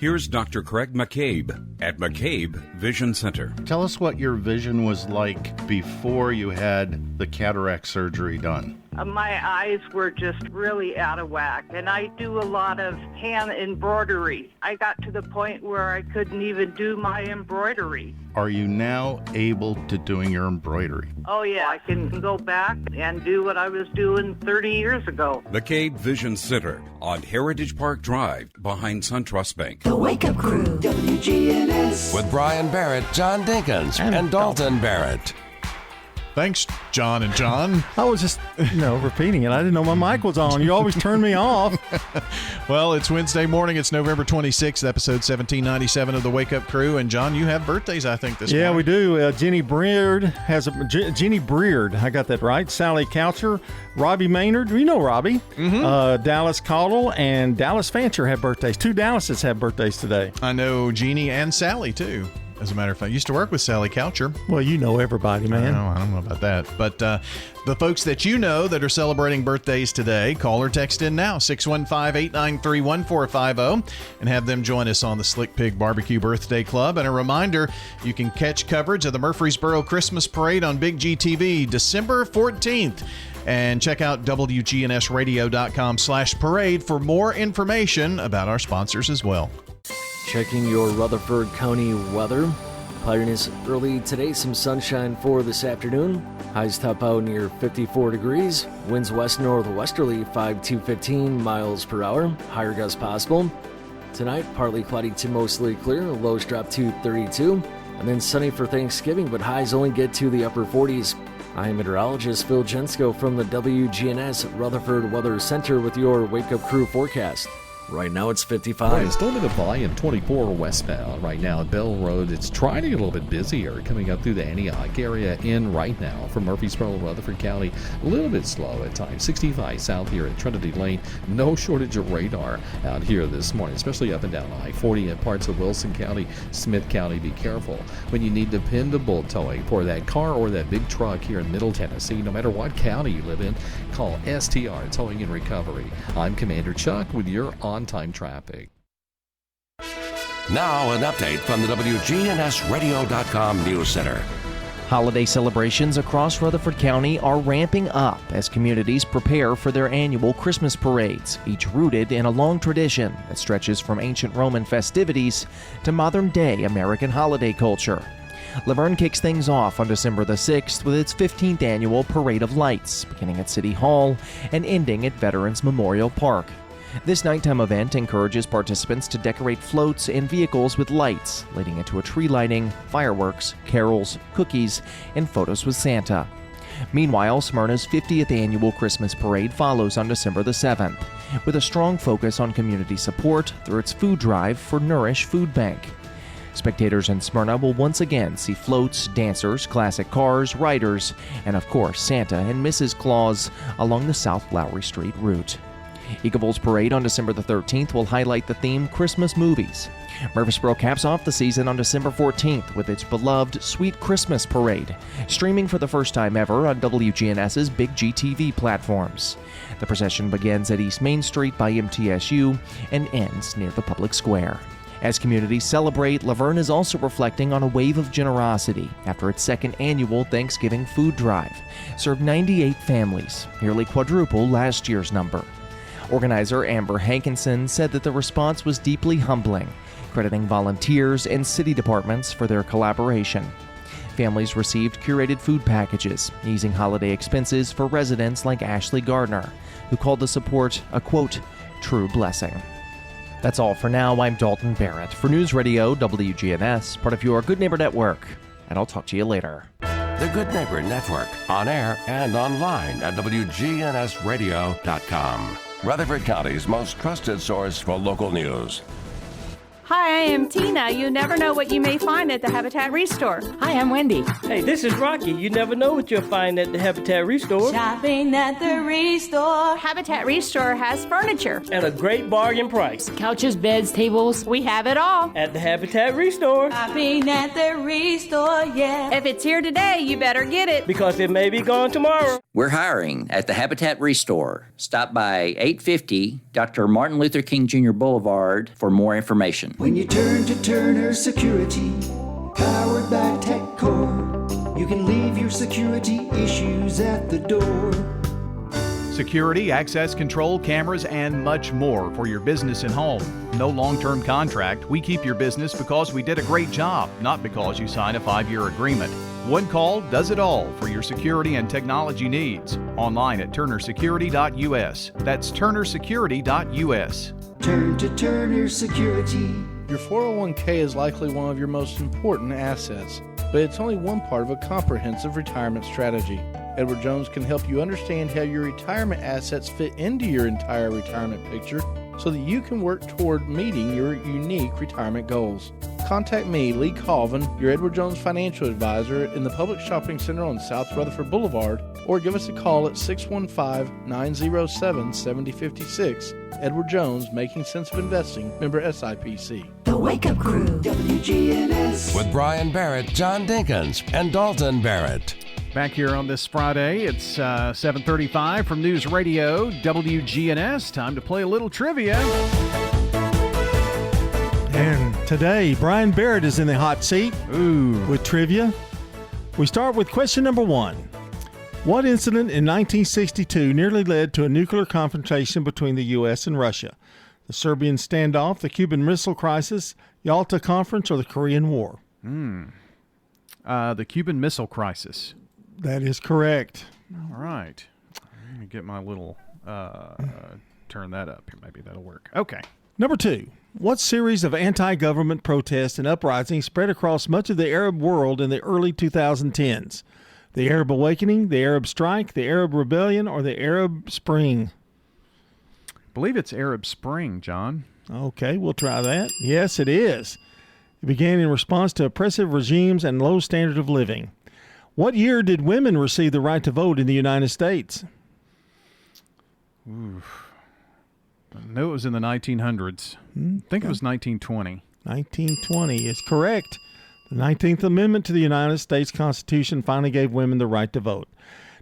Here's Dr. Craig McCabe at McCabe Vision Center. Tell us what your vision was like before you had the cataract surgery done. My eyes were just really out of whack, and I do a lot of hand embroidery. I got to the point where I couldn't even do my embroidery. Are you now able to doing your embroidery? Oh yeah, I can go back and do what I was doing 30 years ago. McCabe Vision Center on Heritage Park Drive behind SunTrust Bank. The Wake Up Crew, WGNS. With Brian Barrett, John Dinkins, and Dalton Barrett. Thanks, John and John. I was just, repeating it. I didn't know my mic was on. You always turn me off. Well, it's Wednesday morning. It's November 26th, episode 1797 of the Wake Up Crew. And, John, you have birthdays, I think, this morning. Yeah, we do. Jenny Breard Jenny Breard. I got that right. Sally Coucher, Robbie Maynard. You know Robbie. Mm-hmm. Dallas Caudle and Dallas Fancher have birthdays. 2 Dallases have birthdays today. I know Jeannie and Sally, too. As a matter of fact, I used to work with Sally Coucher. Well, you know everybody, man. I don't know about that. But the folks that you know that are celebrating birthdays today, call or text in now, 615-893-1450, and have them join us on the Slick Pig Barbecue Birthday Club. And a reminder, you can catch coverage of the Murfreesboro Christmas Parade on Big GTV December 14th. And check out WGNSradio.com/parade for more information about our sponsors as well. Checking your Rutherford County weather. Cloudiness early today, some sunshine for this afternoon. Highs top out near 54 degrees. Winds west-northwesterly 5 to 15 miles per hour. Higher gusts possible. Tonight, partly cloudy to mostly clear. Lows drop to 32. And then sunny for Thanksgiving, but highs only get to the upper 40s. I'm meteorologist Phil Jensko from the WGNS Rutherford Weather Center with your Wake Up Crew forecast. Right now it's 55. Right, still a bit of volume, 24 westbound. Right now at Bell Road, it's trying to get a little bit busier coming up through the Antioch area in right now from Murfreesboro, Rutherford County. A little bit slow at times. 65 south here at Trinity Lane. No shortage of radar out here this morning, especially up and down I-40 in parts of Wilson County, Smith County. Be careful when you need dependable towing for that car or that big truck here in Middle Tennessee. No matter what county you live in, call STR Towing and Recovery. I'm Commander Chuck with your on-time traffic. Now an update from the WGNSradio.com News Center. Holiday celebrations across Rutherford County are ramping up as communities prepare for their annual Christmas parades, each rooted in a long tradition that stretches from ancient Roman festivities to modern-day American holiday culture. Laverne kicks things off on December the 6th with its 15th annual Parade of Lights, beginning at City Hall and ending at Veterans Memorial Park. This nighttime event encourages participants to decorate floats and vehicles with lights, leading into a tree lighting, fireworks, carols, cookies, and photos with Santa. Meanwhile, Smyrna's 50th annual Christmas parade follows on December the 7th, with a strong focus on community support through its food drive for Nourish Food Bank. Spectators in Smyrna will once again see floats, dancers, classic cars, riders, and of course Santa and Mrs. Claus along the South Lowry Street route. Eagle's Parade on December the 13th will highlight the theme Christmas movies. Murfreesboro caps off the season on December 14th with its beloved Sweet Christmas Parade, streaming for the first time ever on WGNS's Big GTV platforms. The procession begins at East Main Street by MTSU and ends near the public square. As communities celebrate, Laverne is also reflecting on a wave of generosity after its second annual Thanksgiving food drive. Served 98 families, nearly quadruple last year's number. Organizer Amber Hankinson said that the response was deeply humbling, crediting volunteers and city departments for their collaboration. Families received curated food packages, easing holiday expenses for residents like Ashley Gardner, who called the support a, quote, true blessing. That's all for now. I'm Dalton Barrett for News Radio WGNS, part of your Good Neighbor Network, and I'll talk to you later. The Good Neighbor Network, on air and online at WGNSradio.com. Rutherford County's most trusted source for local news. Hi, I am Tina. You never know what you may find at the Habitat Restore. Hi, I'm Wendy. Hey, this is Rocky. You never know what you'll find at the Habitat Restore. Shopping at the Restore. Habitat Restore has furniture. At a great bargain price. Couches, beds, tables. We have it all. At the Habitat Restore. Shopping at the Restore, yeah. If it's here today, you better get it. Because it may be gone tomorrow. We're hiring at the Habitat Restore. Stop by 850 Dr. Martin Luther King Jr. Boulevard for more information. When you turn to Turner Security, powered by TechCore, you can leave your security issues at the door. Security, access control, cameras, and much more for your business and home. No long-term contract. We keep your business because we did a great job, not because you signed a 5-year agreement. One call does it all for your security and technology needs. Online at turnersecurity.us. That's turnersecurity.us. Turn to Turner Security. Your 401k is likely one of your most important assets. but it's only one part of a comprehensive retirement strategy. Edward Jones can help you understand how your retirement assets fit into your entire retirement picture so that you can work toward meeting your unique retirement goals. Contact me, Lee Colvin, your Edward Jones financial advisor in the Public Shopping Center on South Rutherford Boulevard, or give us a call at 615-907-7056. Edward Jones, Making Sense of Investing, member SIPC. The Wake Up Crew, WGNS. With Brian Barrett, John Dinkins, and Dalton Barrett. Back here on this Friday, it's 7:35 from News Radio WGNS. Time to play a little trivia. And today, Brian Barrett is in the hot seat with trivia. We start with question number 1. What incident in 1962 nearly led to a nuclear confrontation between the U.S. and Russia? The Serbian standoff, the Cuban Missile Crisis, Yalta Conference, or the Korean War? The Cuban Missile Crisis. That is correct. All right. Let me get my little, turn that up here. Maybe that'll work. Okay. Number 2. What series of anti-government protests and uprisings spread across much of the Arab world in the early 2010s? The Arab Awakening, the Arab Strike, the Arab Rebellion, or the Arab Spring? I believe it's Arab Spring, John. Okay, we'll try that. Yes, it is. It began in response to oppressive regimes and low standard of living. What year did women receive the right to vote in the United States? Ooh. I know it was in the 1900s. I think it was 1920. 1920 is correct. The 19th Amendment to the United States Constitution finally gave women the right to vote.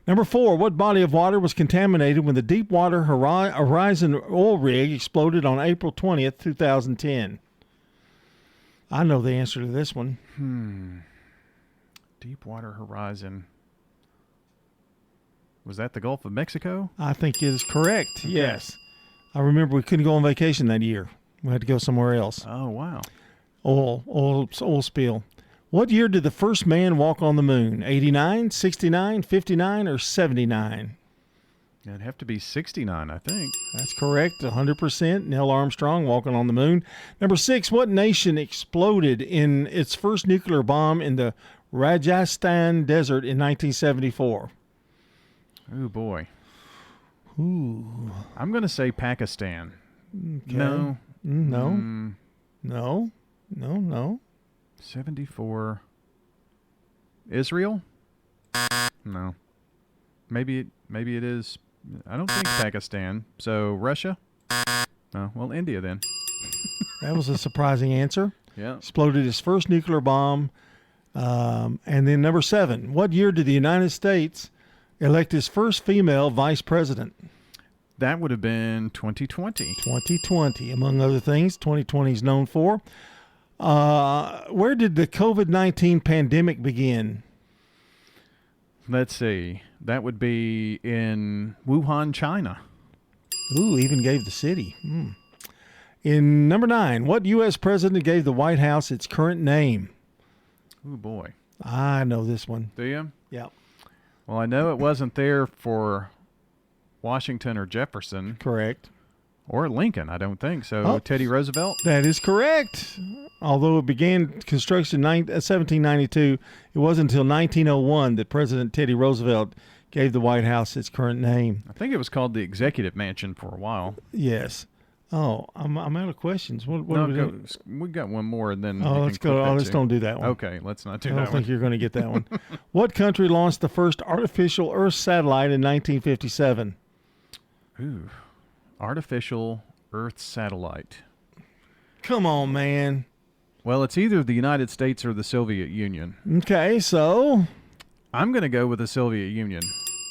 Number 4, what body of water was contaminated when the Deepwater Horizon oil rig exploded on April 20th, 2010? I know the answer to this one. Deepwater Horizon. Was that the Gulf of Mexico? I think it is correct, okay. Yes. I remember we couldn't go on vacation that year. We had to go somewhere else. Oh, wow. Oil spill. What year did the first man walk on the moon? 89, 69, 59, or 79? It'd have to be 69, I think. That's correct, 100%. Neil Armstrong walking on the moon. Number 6, what nation exploded in its first nuclear bomb in the Rajasthan Desert in 1974? Oh, boy. Ooh. I'm going to say Pakistan. Okay. No. No. 74. Israel? No. Maybe it is. I don't think Pakistan. So Russia? No. Well, India then. That was a surprising answer. Yeah. Exploded his first nuclear bomb. And then number 7, what year did the United States elect his first female vice president? That would have been 2020. 2020, among other things. 2020 is known for. Where did the COVID-19 pandemic begin? Let's see. That would be in Wuhan, China. Ooh, even gave the city. In number 9, what U.S. president gave the White House its current name? Oh, boy. I know this one. Do you? Yeah. Well, I know it wasn't there for Washington or Jefferson. Correct. Or Lincoln, I don't think. So Teddy Roosevelt? That is correct. Although it began construction in 1792, it wasn't until 1901 that President Teddy Roosevelt gave the White House its current name. I think it was called the Executive Mansion for a while. Yes. Oh, I'm out of questions. What we got one more, and then let's go. Let's don't do that one. Okay, let's not do that one. I don't think you're going to get that one. What country launched the first artificial Earth satellite in 1957? Ooh, artificial Earth satellite. Come on, man. Well, it's either the United States or the Soviet Union. Okay, so I'm going to go with the Soviet Union.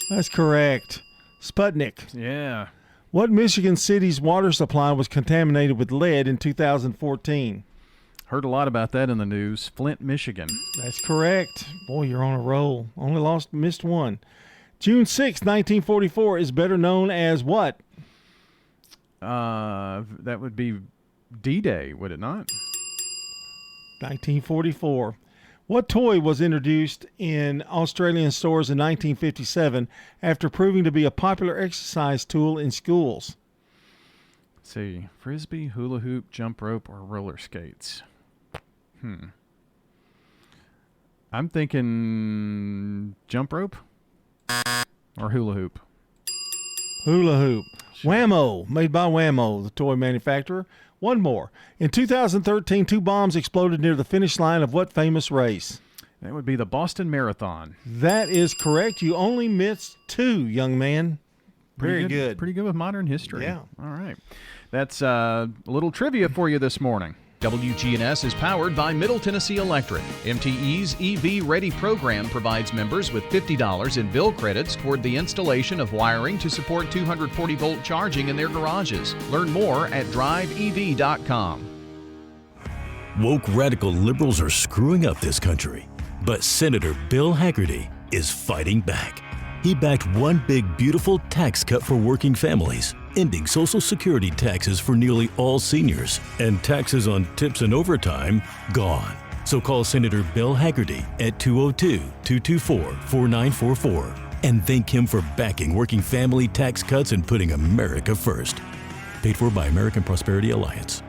That's correct. Sputnik. Yeah. What Michigan city's water supply was contaminated with lead in 2014? Heard a lot about that in the news. Flint, Michigan. That's correct. Boy, you're on a roll. Only missed one. June 6, 1944 is better known as what? That would be D-Day, would it not? 1944. What toy was introduced in Australian stores in 1957 after proving to be a popular exercise tool in schools? Let's see. Frisbee, hula hoop, jump rope, or roller skates? I'm thinking jump rope or hula hoop. Hula hoop. Whammo, made by Whammo, the toy manufacturer. One more. In 2013, 2 bombs exploded near the finish line of what famous race? That would be the Boston Marathon. That is correct. You only missed 2, young man. Very good. Pretty good with modern history. Yeah. All right. That's a little trivia for you this morning. WGNS is powered by Middle Tennessee Electric. MTE's EV Ready program provides members with $50 in bill credits toward the installation of wiring to support 240-volt charging in their garages. Learn more at driveev.com. Woke radical liberals are screwing up this country, but Senator Bill Hagerty is fighting back. He backed one big, beautiful tax cut for working families, ending Social Security taxes for nearly all seniors, and taxes on tips and overtime gone. So call Senator Bill Hagerty at 202-224-4944 and thank him for backing working family tax cuts and putting America first. Paid for by American Prosperity Alliance.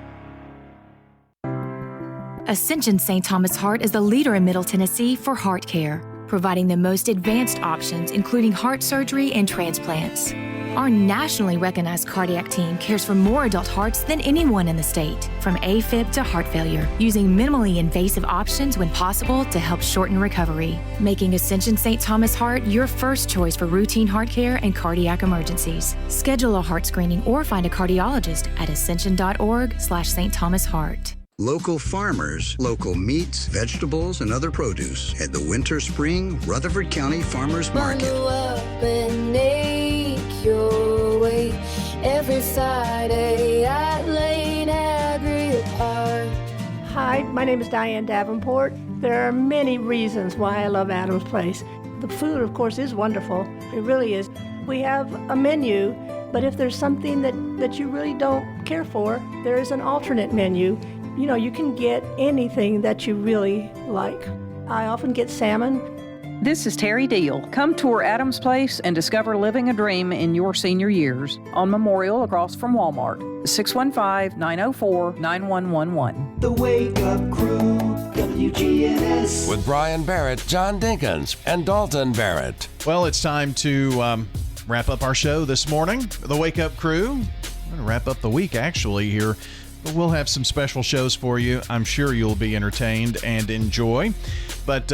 Ascension St. Thomas Heart is the leader in Middle Tennessee for heart care, providing the most advanced options, including heart surgery and transplants. Our nationally recognized cardiac team cares for more adult hearts than anyone in the state, from AFib to heart failure, using minimally invasive options when possible to help shorten recovery, making Ascension St. Thomas Heart your first choice for routine heart care and cardiac emergencies. Schedule a heart screening or find a cardiologist at ascension.org/St. Thomas Heart. Local farmers, local meats, vegetables, and other produce at the Winter Spring Rutherford County Farmers Market. Bundle up and make your way every Friday at Lane Agri Park. Hi, my name is Diane Davenport. There are many reasons why I love Adams Place. The food, of course, is wonderful. It really is. We have a menu, but if there's something that you really don't care for, there is an alternate menu. You know, you can get anything that you really like. I often get salmon. This is Terry Deal. Come tour Adams Place and discover living a dream in your senior years on Memorial across from Walmart. 615-904-9111. The Wake Up Crew, WGNS. With Brian Barrett, John Dinkins, and Dalton Barrett. Well, it's time to wrap up our show this morning. The Wake Up Crew. I'm going to wrap up the week, actually, here. But we'll have some special shows for you. I'm sure you'll be entertained and enjoy. But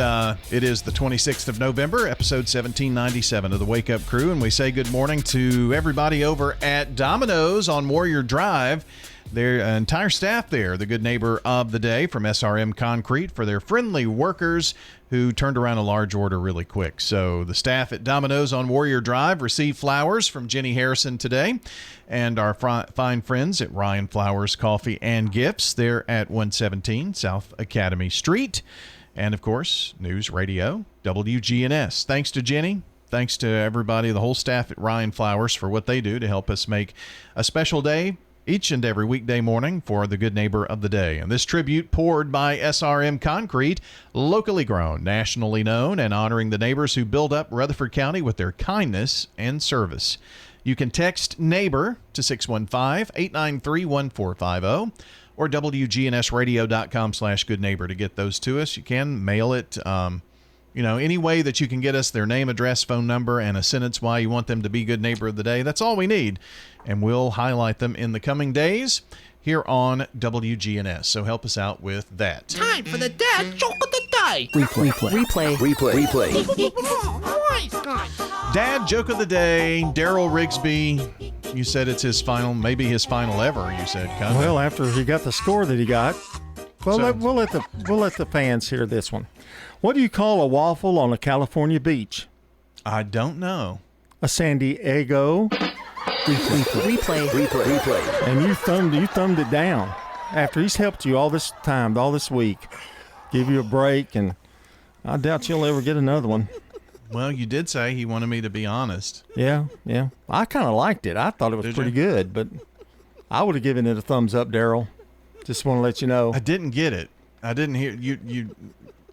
it is the 26th of November, episode 1797 of the Wake Up Crew, and we say good morning to everybody over at Domino's on Warrior Drive. Their entire staff there, the good neighbor of the day from SRM Concrete, for their friendly workers who turned around a large order really quick. So the staff at Domino's on Warrior Drive received flowers from Jenny Harrison today, and our fine friends at Ryan Flowers Coffee and Gifts there at 117 South Academy Street. And, of course, News Radio, WGNS. Thanks to Jenny. Thanks to everybody, the whole staff at Ryan Flowers, for what they do to help us make a special day each and every weekday morning for the good neighbor of the day. And this tribute poured by SRM Concrete, locally grown, nationally known, and honoring the neighbors who build up Rutherford County with their kindness and service. You can text NEIGHBOR to 615-893-1450 or WGNSradio.com/goodneighbor to get those to us. You can mail it, any way that you can get us their name, address, phone number, and a sentence why you want them to be good neighbor of the day. That's all we need. And we'll highlight them in the coming days here on WGNS. So help us out with that. Time for the dad joke of the day. Replay. Dad joke of the day, Daryl Rigsby. You said it's his final, maybe his final ever, you said, Connie. Well, after he got the score that he got. Well, we'll let the fans hear this one. What do you call a waffle on a California beach? I don't know. A San Diego. Replay. And you thumbed it down after he's helped you all this time, all this week. Give you a break, and I doubt you'll ever get another one. Well, you did say he wanted me to be honest. Yeah. I kind of liked it. I thought it was pretty good, but I would have given it a thumbs up, Daryl. Just want to let you know. I didn't get it. I didn't hear you.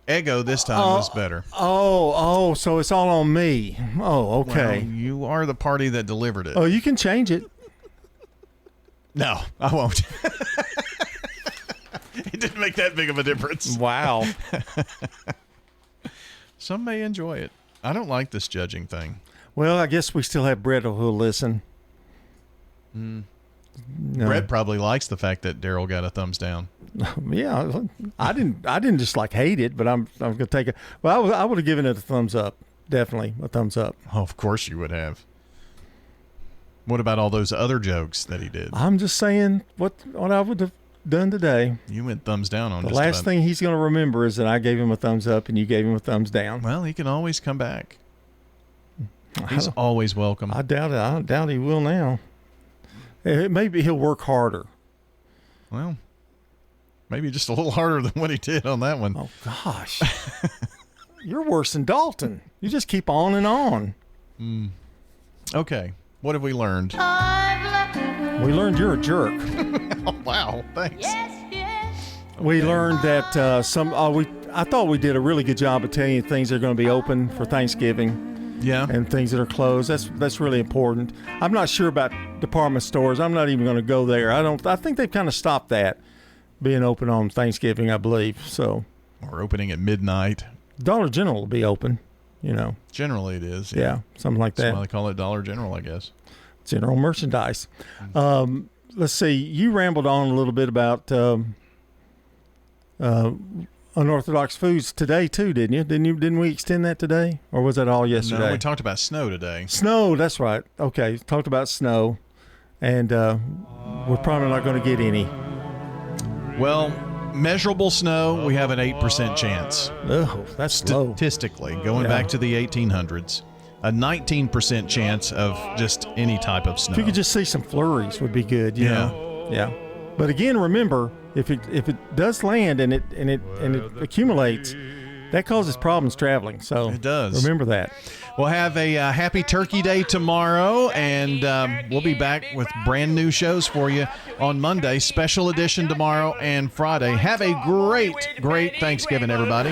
Ego this time was better. Oh, so it's all on me. Oh, okay. Well, you are the party that delivered it. Oh, you can change it. No, I won't. It didn't make that big of a difference. Wow. Some may enjoy it. I don't like this judging thing. Well, I guess we still have Brett who'll listen. No. Brett probably likes the fact that Daryl got a thumbs down. Yeah, I didn't just like hate it, but I'm going to take it. Well, I would have given it a thumbs up. Definitely a thumbs up. Oh, of course you would have. What about all those other jokes that he did? I'm just saying what I would have done today. You went thumbs down on the just last about. thing he's going to remember is that I gave him a thumbs up and you gave him a thumbs down. Well, he can always come back. He's always welcome. I doubt it. I doubt he will now. Maybe he'll work harder. Well, maybe just a little harder than what he did on that one. Oh, gosh. You're worse than Dalton. You just keep on and on. Okay. What have we learned? We learned you're a jerk. Oh, wow. Thanks. We learned that I thought we did a really good job of telling you things that are going to be open for Thanksgiving. Yeah. And things that are closed. That's really important. I'm not sure about department stores. I'm not even going to go there. I think they've kind of stopped that being open on Thanksgiving, I believe. So. Or opening at midnight. Dollar General will be open, you know. Generally it is. Yeah, something like that. That's why they call it Dollar General, I guess. General merchandise. Let's see. You rambled on a little bit about unorthodox foods today too, didn't you? Didn't we extend that today, or was that all yesterday? No, we talked about snow today. Snow, that's right. Okay, talked about snow, and we're probably not going to get any. Well, measurable snow, we have an 8% chance. Oh, that's low. Statistically, going back to the 1800s, a 19% chance of just any type of snow. If you could just see some flurries, would be good. You know? Yeah. But again, remember, if it does land and it accumulates, that causes problems traveling. So it does. Remember that. We'll have a happy Turkey Day tomorrow, and we'll be back with brand new shows for you on Monday. Special edition tomorrow and Friday. Have a great Thanksgiving, everybody.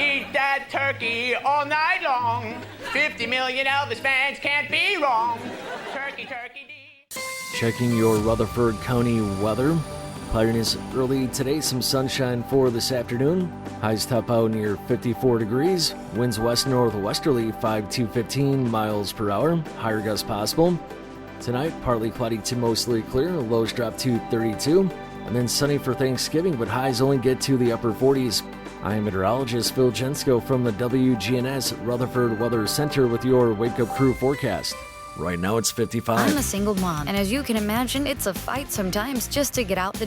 Eat that turkey all night long. 50 million Elvis fans can't be wrong. Turkey, turkey. Checking your Rutherford County weather. Cloudiness early today, some sunshine for this afternoon. Highs top out near 54 degrees. Winds west-northwesterly 5 to 15 miles per hour. Higher gusts possible. Tonight, partly cloudy to mostly clear. Lows drop to 32. And then sunny for Thanksgiving, but highs only get to the upper 40s. I'm meteorologist Phil Jensko from the WGNS Rutherford Weather Center with your Wake Up Crew forecast. Right now it's 55. I'm a single mom, and as you can imagine, it's a fight sometimes just to get out the